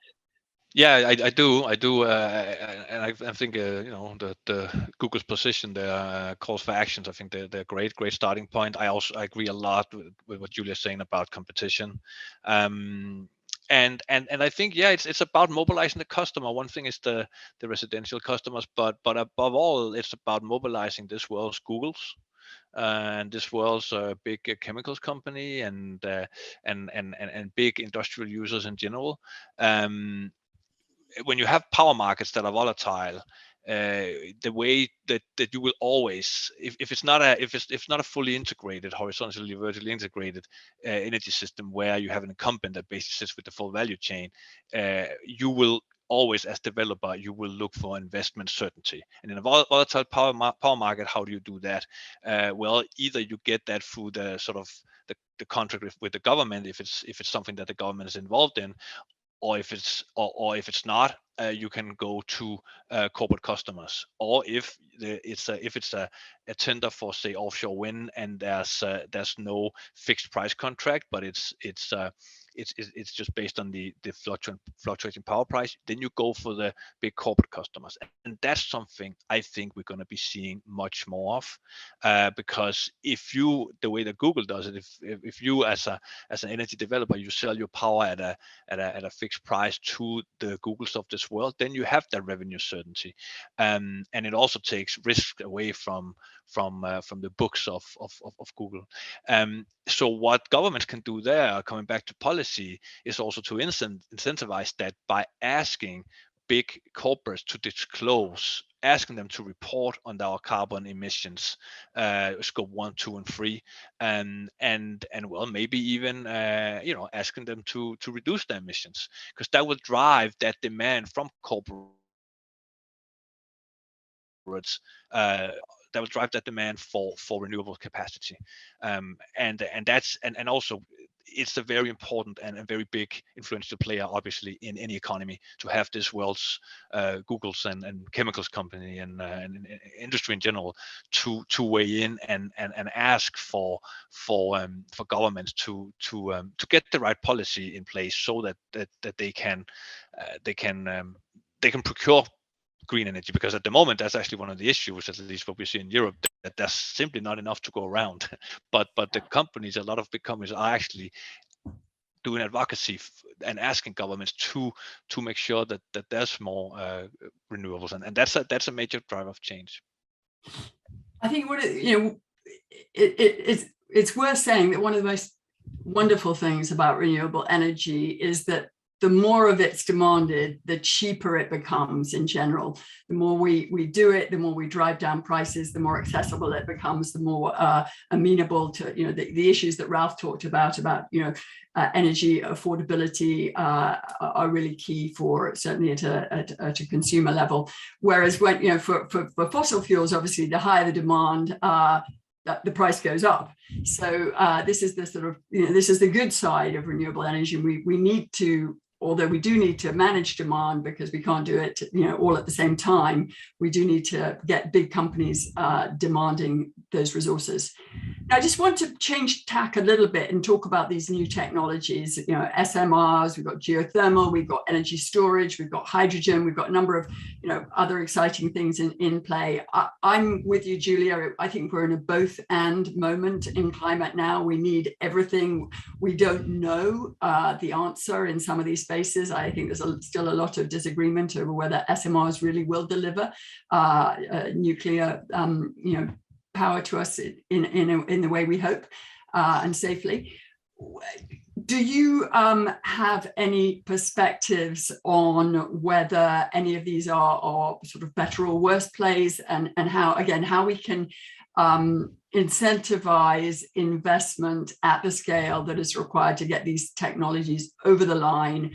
Yeah, I do, and I think the Google's position there, calls for actions. I think they're great starting point. I agree a lot with what Julia's saying about competition, and I think it's about mobilizing the customer. One thing is the residential customers, but above all, it's about mobilizing this world's Googles. And this world's big chemicals company and big industrial users in general. When you have power markets that are volatile, the way that you will always, if it's not a fully integrated, horizontally vertically integrated energy system where you have an incumbent that basically sits with the full value chain, you will always, as developer, you will look for investment certainty. And in a volatile power market, how do you do that? Well, either you get that through the sort of the contract with the government, if it's something that the government is involved in, or if it's not, you can go to corporate customers. Or if it's a tender for, say, offshore wind, and there's no fixed price contract, but it's just based on the fluctuating power price, then you go for the big corporate customers. And that's something I think we're going to be seeing much more of, because the way that Google does it, if you as an energy developer, you sell your power at a fixed price to the Googles of this world, then you have that revenue certainty, and it also takes risk away from the books of Google. So what governments can do there, coming back to policy, is also to incentivize that by asking big corporates to disclose, asking them to report on our carbon emissions, scope 1, 2, and 3, and well, maybe even asking them to reduce their emissions, because that will drive that demand from corporates. That will drive that demand for renewable capacity, and also it's a very important and a very big influential player, obviously, in any economy, to have this world's Googles and chemicals company and industry in general to weigh in and ask for governments to get the right policy in place, so that they can procure green energy. Because at the moment, that's actually one of the issues, at least what we see in Europe, that there's simply not enough to go around. But the companies, a lot of big companies, are actually doing advocacy and asking governments to make sure that there's more renewables, and that's a major driver of change. I think it's worth saying that one of the most wonderful things about renewable energy is that the more of it's demanded, the cheaper it becomes in general. The more we do it, the more we drive down prices, the more accessible it becomes, the more amenable to the issues that Ralph talked about energy affordability are really key for, certainly at a consumer level. Whereas when for fossil fuels, obviously the higher the demand, the price goes up. So this is the sort of this is the good side of renewable energy. We need to, although we do need to manage demand, because we can't do it all at the same time, we do need to get big companies demanding those resources. Now, I just want to change tack a little bit and talk about these new technologies, SMRs, we've got geothermal, we've got energy storage, we've got hydrogen, we've got a number of other exciting things in play. I'm with you, Julia. I think we're in a both and moment in climate now. We need everything. We don't know the answer in some of these spaces. I think there's still a lot of disagreement over whether SMRs really will deliver nuclear power to us in the way we hope and safely. Do you have any perspectives on whether any of these are sort of better or worse plays, and how we can incentivize investment at the scale that is required to get these technologies over the line?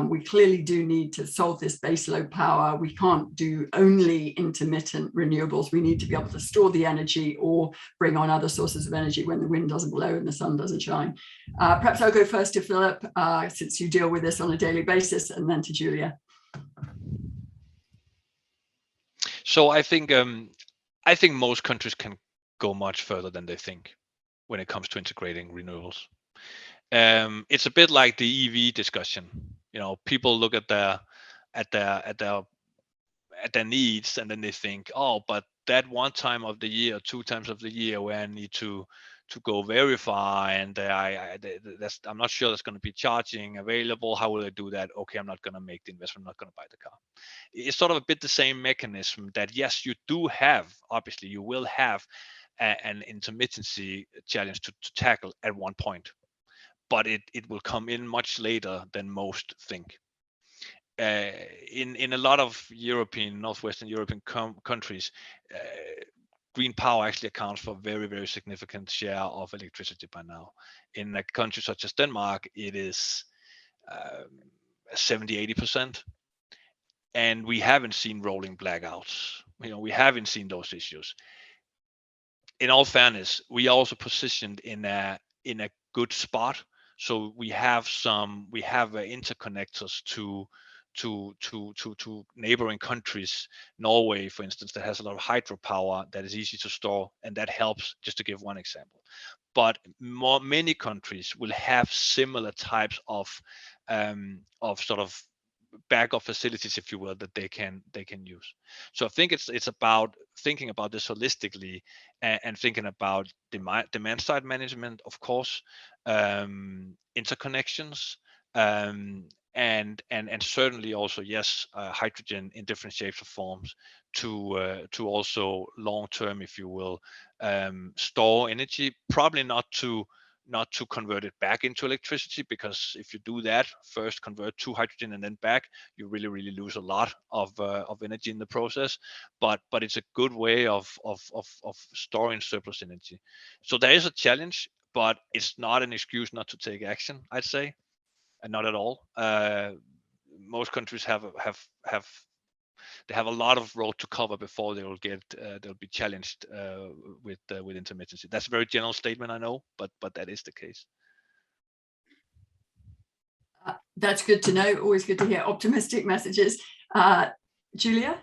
We clearly do need to solve this baseload power. We can't do only intermittent renewables. We need to be able to store the energy or bring on other sources of energy when the wind doesn't blow and the sun doesn't shine. Perhaps I'll go first to Philip, since you deal with this on a daily basis, and then to Julia. So I think I think most countries can go much further than they think when it comes to integrating renewables. It's a bit like the EV discussion. You know, people look at their needs, and then they think, oh, but that one time of the year, 2 times of the year where I need to go verify, and I'm not sure there's going to be charging available. How will I do that? Okay, I'm not going to make the investment. I'm not going to buy the car. It's sort of a bit the same mechanism that, yes, you do have, obviously you will have an intermittency challenge to tackle at one point, but it will come in much later than most think. In a lot of northwestern European countries, green power actually accounts for a very, very significant share of electricity by now. In a country such as Denmark, it is 70-80%, and we haven't seen rolling blackouts. You know, we haven't seen those issues. In all fairness, we are also positioned in a good spot, so we have interconnectors to neighboring countries. Norway, for instance, that has a lot of hydropower that is easy to store, and that helps, just to give one example. But many countries will have similar types of sort of backup facilities, if you will, that they can use. So I think it's about thinking about this holistically, and thinking about demand side management, of course, interconnections, and certainly also, yes, hydrogen in different shapes or forms to also long term, if you will, store energy. Probably not to convert it back into electricity, because if you do that, first convert to hydrogen and then back, you really lose a lot of energy in the process. But it's a good way of storing surplus energy. So there is a challenge, but it's not an excuse not to take action, I'd say, and not at all. Most countries have a lot of road to cover before they'll be challenged with intermittency. That's a very general statement, I know, but that is the case. That's good to know. Always good to hear optimistic messages. Julia?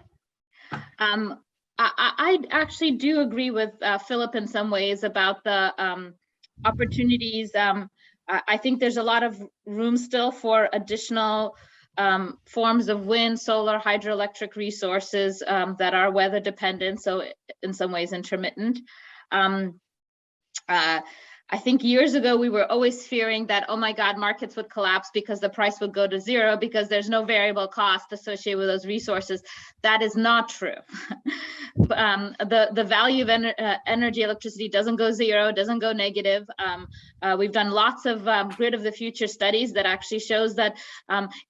I actually do agree with Philip in some ways about the opportunities. I think there's a lot of room still for additional forms of wind, solar, hydroelectric resources that are weather dependent, so in some ways intermittent. I think years ago we were always fearing that, oh my God, markets would collapse because the price would go to zero because there's no variable cost associated with those resources. That is not true. The value of energy, electricity doesn't go zero, doesn't go negative. We've done lots of grid of the future studies that actually shows that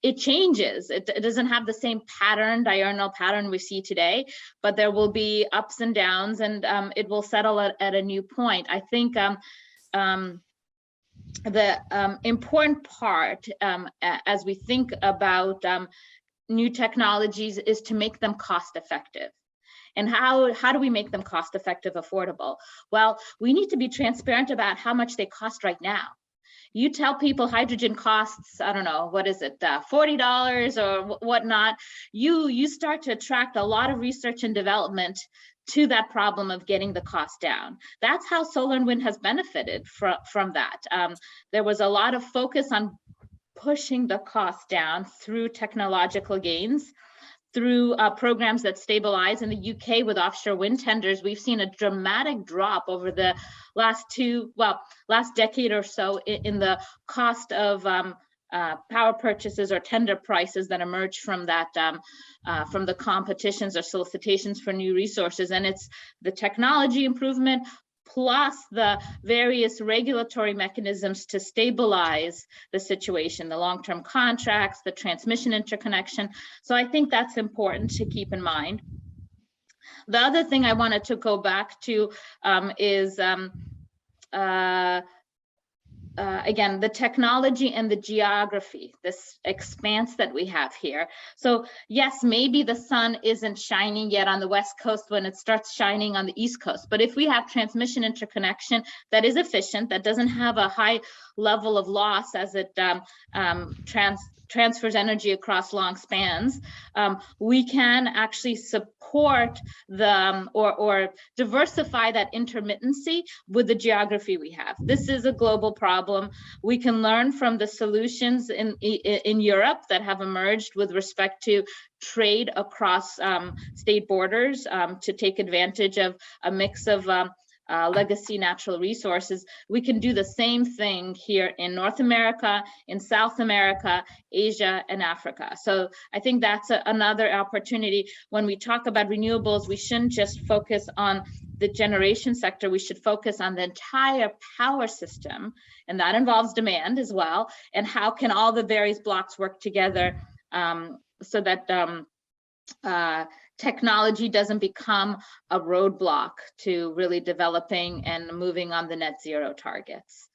it changes. It doesn't have the same diurnal pattern we see today, but there will be ups and downs, and it will settle at a new point. I think the important part as we think about new technologies is to make them cost effective. And how do we make them cost effective, affordable? Well, we need to be transparent about how much they cost right now. You tell people hydrogen costs, I don't know, what is it, $40 or whatnot, you start to attract a lot of research and development to that problem of getting the cost down. That's how solar and wind has benefited from that. There was a lot of focus on pushing the cost down through technological gains, through programs that stabilize. In the UK with offshore wind tenders, we've seen a dramatic drop over the last decade or so in the cost of power purchases or tender prices that emerge from that, from the competitions or solicitations for new resources. And it's the technology improvement plus the various regulatory mechanisms to stabilize the situation, the long-term contracts, the transmission interconnection. So I think that's important to keep in mind. The other thing I wanted to go back to is again, the technology and the geography, this expanse that we have here. So yes, maybe the sun isn't shining yet on the West Coast when it starts shining on the East Coast. But if we have transmission interconnection that is efficient, that doesn't have a high level of loss as it transfers energy across long spans, we can actually support the or diversify that intermittency with the geography we have. This is a global problem. We can learn from the solutions in Europe that have emerged with respect to trade across state borders to take advantage of a mix of legacy natural resources. We can do the same thing here in North America, in South America, Asia, and Africa. So I think that's another opportunity. When we talk about renewables, we shouldn't just focus on the generation sector. We should focus on the entire power system, and that involves demand as well. And how can all the various blocks work together so that technology doesn't become a roadblock to really developing and moving on the net zero targets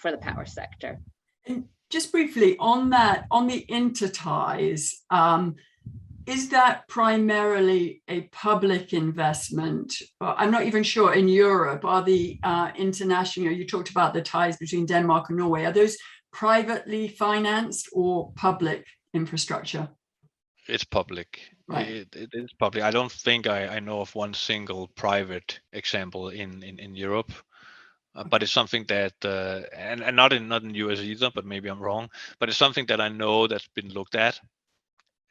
for the power sector. And just briefly on that, on the interties, is that primarily a public investment? I'm not even sure in Europe, are the international, you talked about the ties between Denmark and Norway, are those privately financed or public infrastructure? It's public. Right. It is public. I don't think I know of one single private example in Europe, but it's something that and not in US either. But maybe I'm wrong. But it's something that I know that's been looked at.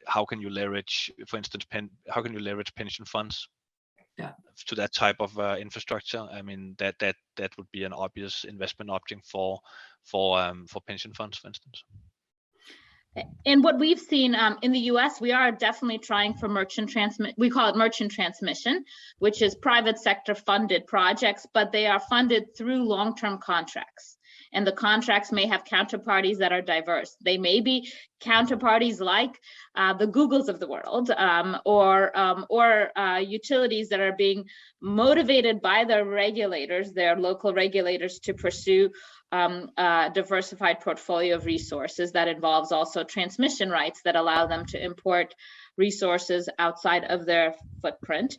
How can you leverage, for instance, how can you leverage pension funds? Yeah. To that type of infrastructure? I mean, that would be an obvious investment option for pension funds, for instance. And what we've seen in the US, we are definitely trying for we call it merchant transmission, which is private sector funded projects, but they are funded through long-term contracts. And the contracts may have counterparties that are diverse. They may be counterparties like the Googles of the world or utilities that are being motivated by their regulators, their local regulators, to pursue a diversified portfolio of resources that involves also transmission rights that allow them to import resources outside of their footprint.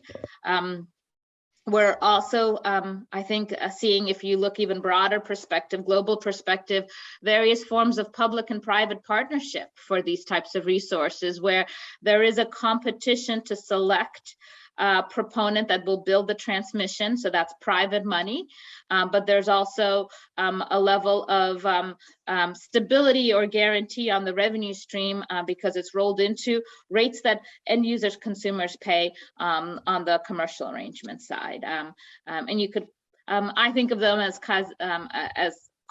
We're also, I think, seeing, if you look even broader perspective, global perspective, various forms of public and private partnership for these types of resources, where there is a competition to select a proponent that will build the transmission. So that's private money, but there's also a level of stability or guarantee on the revenue stream because it's rolled into rates that end users, consumers pay on the commercial arrangement side. And you could, I think of them as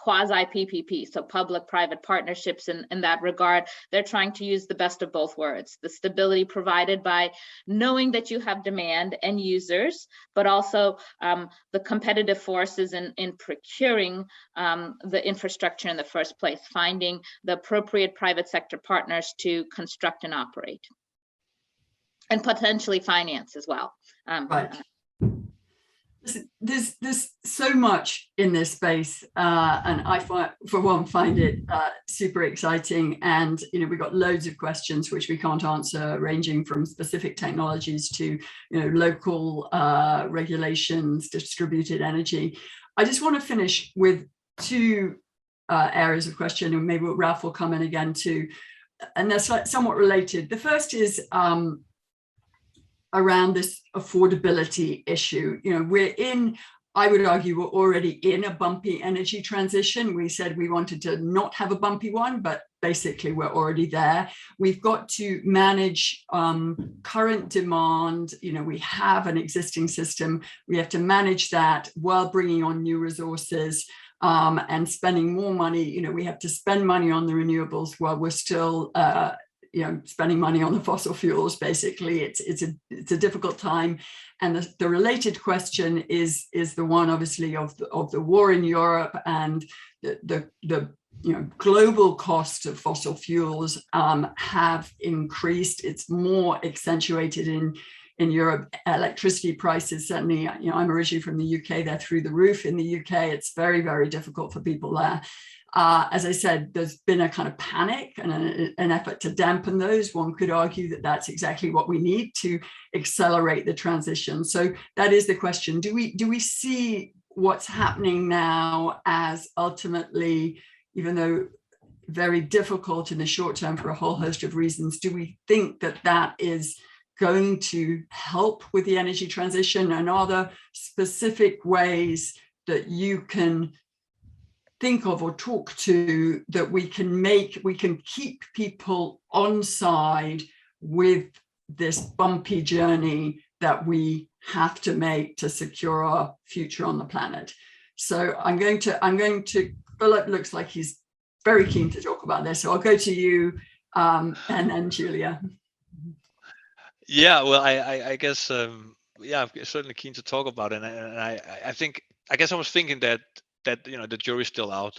quasi-PPP, so public-private partnerships in that regard. They're trying to use the best of both worlds, the stability provided by knowing that you have demand and users, but also the competitive forces in procuring the infrastructure in the first place, finding the appropriate private sector partners to construct and operate, and potentially finance as well. Right. There's so much in this space, and I, for one, find it super exciting. And we've got loads of questions which we can't answer, ranging from specific technologies to local regulations, distributed energy. I just want to finish with two areas of question, and maybe Ralph will come in again too, and they're somewhat related. The first is around this affordability issue. I would argue we're already in a bumpy energy transition. We said we wanted to not have a bumpy one, but basically we're already there. We've got to manage current demand. We have an existing system. We have to manage that while bringing on new resources and spending more money. We have to spend money on the renewables while we're still spending money on the fossil fuels. Basically, it's a difficult time. And the related question is the one, obviously, of the war in Europe and the global cost of fossil fuels have increased. It's more accentuated in Europe. Electricity prices, certainly, you know, I'm originally from the UK, they're through the roof in the UK. It's very, very difficult for people there. As I said, there's been a kind of panic and an effort to dampen those. One could argue that that's exactly what we need to accelerate the transition. So that is the question. Do we see what's happening now as ultimately, even though very difficult in the short term for a whole host of reasons, do we think that that is going to help with the energy transition? And are there specific ways that you can think of or talk to that we can keep people on side with this bumpy journey that we have to make to secure our future on the planet? So I'm going to Philip looks like he's very keen to talk about this, so I'll go to you and then Julia. Yeah, well, I guess yeah, I'm certainly keen to talk about it, and I guess I was thinking that you know, the jury's still out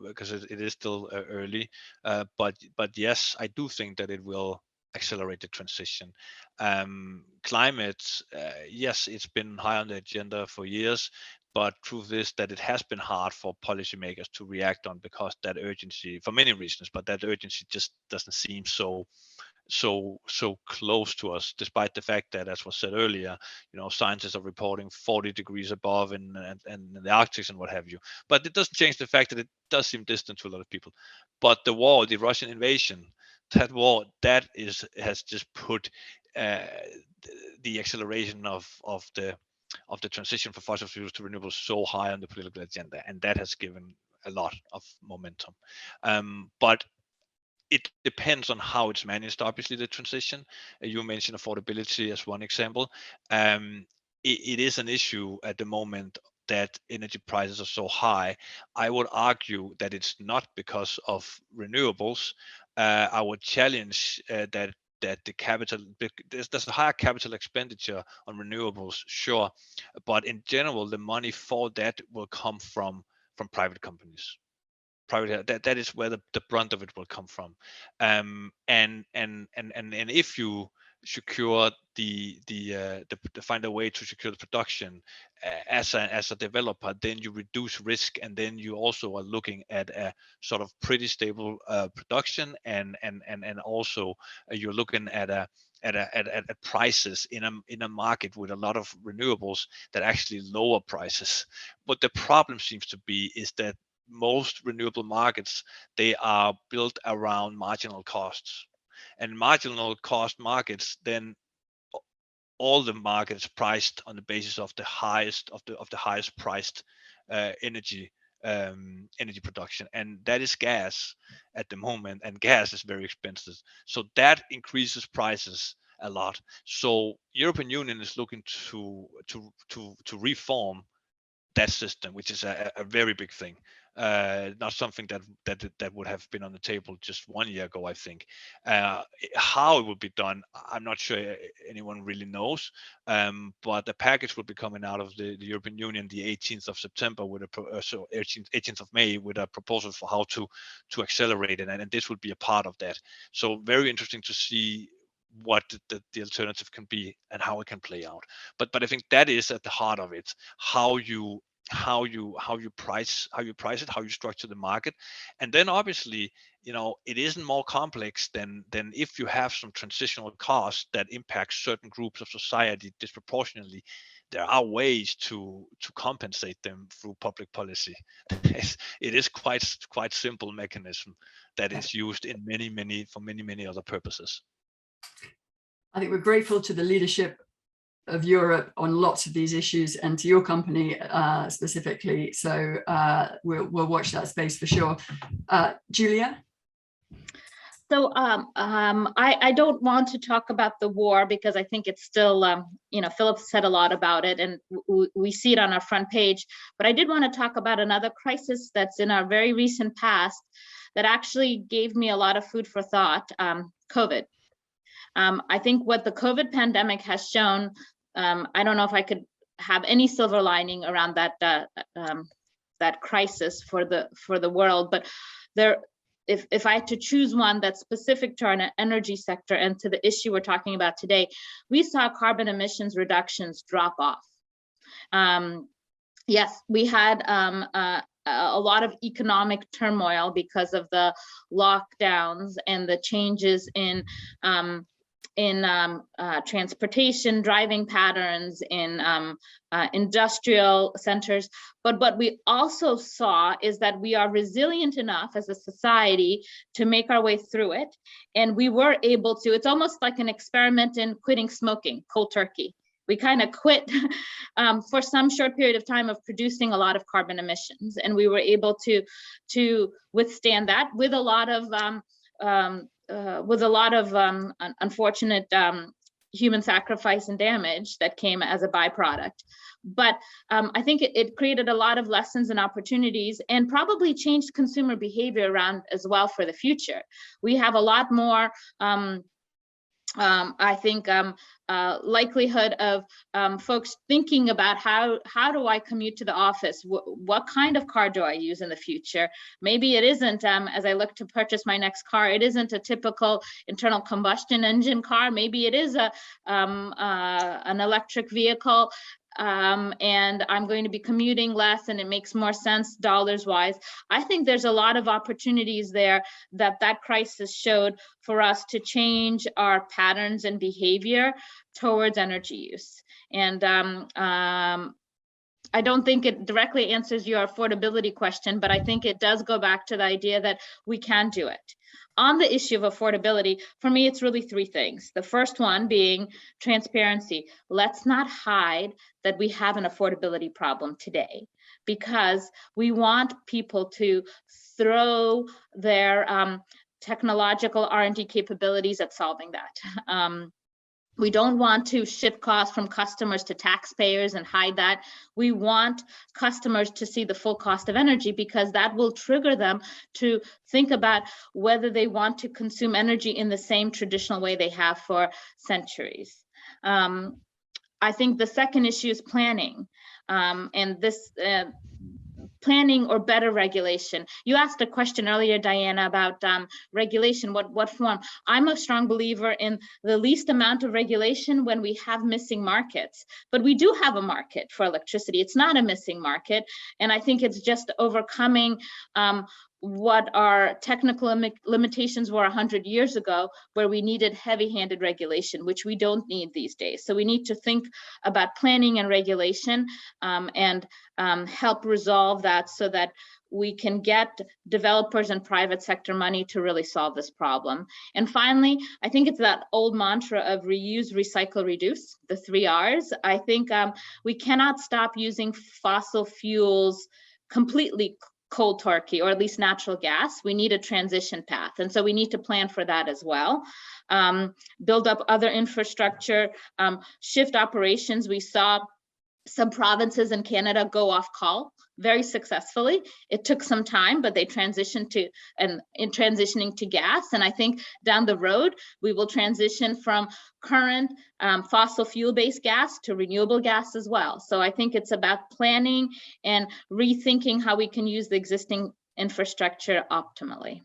because it is still early, but yes, I do think that it will accelerate the transition. Climate, yes, it's been high on the agenda for years, but truth is that it has been hard for policymakers to react on, because that urgency, for many reasons, but that urgency just doesn't seem so close to us, despite the fact that, as was said earlier, you know, scientists are reporting 40 degrees above in the Arctic and what have you. But it doesn't change the fact that it does seem distant to a lot of people. But the war, the Russian invasion, that war, has just put the acceleration of the transition from fossil fuels to renewables so high on the political agenda, and that has given a lot of momentum. But it depends on how it's managed, obviously, the transition. You mentioned affordability as one example. It is an issue at the moment that energy prices are so high. I would argue that it's not because of renewables. I would challenge that the capital, there's a higher capital expenditure on renewables, sure, but in general, the money for that will come from private companies. That is where the brunt of it will come from, and if you secure find a way to secure the production as a developer, then you reduce risk, and then you also are looking at a sort of pretty stable production, and also you're looking at prices in a market with a lot of renewables that actually lower prices. What the problem seems to be is that most renewable markets, they are built around marginal costs, and marginal cost markets, then all the markets priced on the basis of the highest priced energy production, and that is gas at the moment, and gas is very expensive, so that increases prices a lot. So European Union is looking to reform that system, which is a very big thing, not something that would have been on the table just 1 year ago, I think. How it will be done, I'm not sure anyone really knows, but the package will be coming out of the European Union the 18th of September with 18th of May with a proposal for how to accelerate it, and this will be a part of that. So very interesting to see what the alternative can be and how it can play out. But I think that is at the heart of it, how you price it, how you structure the market. And then obviously, you know, it isn't more complex than if you have some transitional costs that impact certain groups of society disproportionately, there are ways to compensate them through public policy. It is quite simple mechanism that is used in many other purposes. I think we're grateful to the leadership of Europe on lots of these issues, and to your company specifically. So we'll watch that space for sure. Julia? So I don't want to talk about the war, because I think it's still, you know, Philip said a lot about it, and we see it on our front page. But I did want to talk about another crisis that's in our very recent past that actually gave me a lot of food for thought, COVID. I think what the COVID pandemic has shown, I don't know if I could have any silver lining around that crisis for the world, but if I had to choose one that's specific to our energy sector and to the issue we're talking about today, we saw carbon emissions reductions drop off. Yes, we had a lot of economic turmoil because of the lockdowns and the changes in transportation, driving patterns, in industrial centers. But what we also saw is that we are resilient enough as a society to make our way through it. And we were able to, it's almost like an experiment in quitting smoking, cold turkey. We kind of quit for some short period of time of producing a lot of carbon emissions. And we were able to withstand that with a lot of unfortunate human sacrifice and damage that came as a byproduct. But I think it created a lot of lessons and opportunities, and probably changed consumer behavior around as well for the future. We have a lot more I think likelihood of folks thinking about how do I commute to the office? What kind of car do I use in the future? Maybe it isn't, as I look to purchase my next car, it isn't a typical internal combustion engine car. Maybe it is an electric vehicle. And I'm going to be commuting less, and it makes more sense dollars wise. I think there's a lot of opportunities there that crisis showed for us to change our patterns and behavior towards energy use. And I don't think it directly answers your affordability question, but I think it does go back to the idea that we can do it. On the issue of affordability, for me, it's really three things. The first one being transparency. Let's not hide that we have an affordability problem today, because we want people to throw their technological R&D capabilities at solving that. We don't want to shift costs from customers to taxpayers and hide that. We want customers to see the full cost of energy, because that will trigger them to think about whether they want to consume energy in the same traditional way they have for centuries. I think the second issue is planning, and this planning or better regulation. You asked a question earlier, Diana, about regulation, what form? I'm a strong believer in the least amount of regulation when we have missing markets, but we do have a market for electricity. It's not a missing market. And I think it's just overcoming what our technical limitations were 100 years ago, where we needed heavy-handed regulation, which we don't need these days. So we need to think about planning and regulation and help resolve that, so that we can get developers and private sector money to really solve this problem. And finally, I think it's that old mantra of reuse, recycle, reduce, the 3 R's. I think we cannot stop using fossil fuels completely cold turkey, or at least natural gas. We need a transition path. And so we need to plan for that as well. Build up other infrastructure, shift operations. We saw some provinces in Canada go off call very successfully. It took some time, but they transitioned to, and in transitioning to gas. And I think down the road, we will transition from current fossil fuel-based gas to renewable gas as well. So I think it's about planning and rethinking how we can use the existing infrastructure optimally.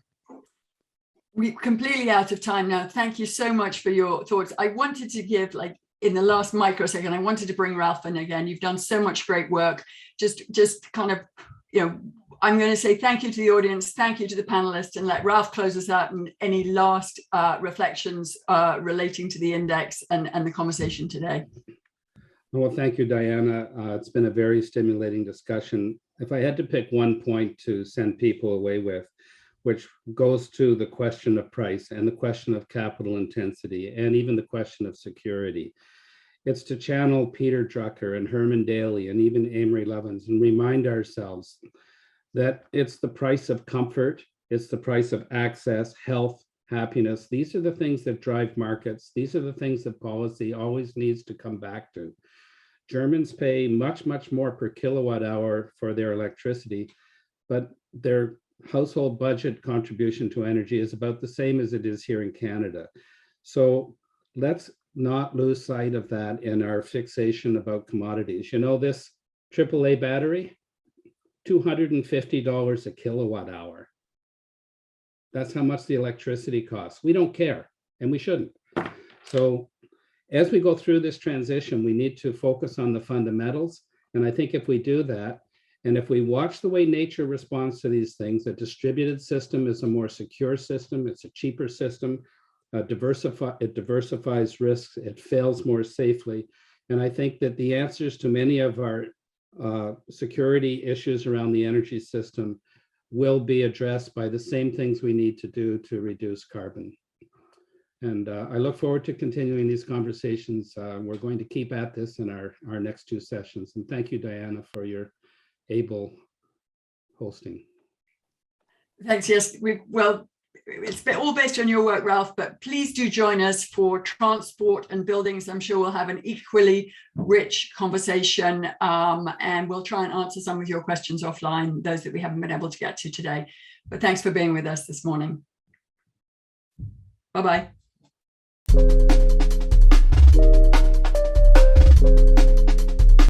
We're completely out of time now. Thank you so much for your thoughts. I wanted to give, like, in the last microsecond, I wanted to bring Ralph in again. You've done so much great work. Just kind of, you know, I'm going to say thank you to the audience, thank you to the panelists, and let Ralph close us out, and any last reflections relating to the index and the conversation today. Well, thank you, Diana. It's been a very stimulating discussion. If I had to pick one point to send people away with, which goes to the question of price and the question of capital intensity and even the question of security, it's to channel Peter Drucker and Herman Daly and even Amory Lovins and remind ourselves that it's the price of comfort, it's the price of access, health, happiness. These are the things that drive markets. These are the things that policy always needs to come back to. Germans pay much, much more per kilowatt hour for their electricity, but their household budget contribution to energy is about the same as it is here in Canada. So let's not lose sight of that in our fixation about commodities. You know, this AAA battery, $250 a kilowatt hour. That's how much the electricity costs. We don't care, and we shouldn't. So as we go through this transition, we need to focus on the fundamentals. And I think if we do that, and if we watch the way nature responds to these things, a distributed system is a more secure system, it's a cheaper system, it diversifies risks, it fails more safely. And I think that the answers to many of our security issues around the energy system will be addressed by the same things we need to do to reduce carbon. And I look forward to continuing these conversations. We're going to keep at this in our next two sessions. And thank you, Diana, for your able hosting. Thanks. Yes, it's all based on your work, Ralph, but please do join us for transport and buildings. I'm sure we'll have an equally rich conversation, and we'll try and answer some of your questions offline, those that we haven't been able to get to today. But thanks for being with us this morning. Bye-bye.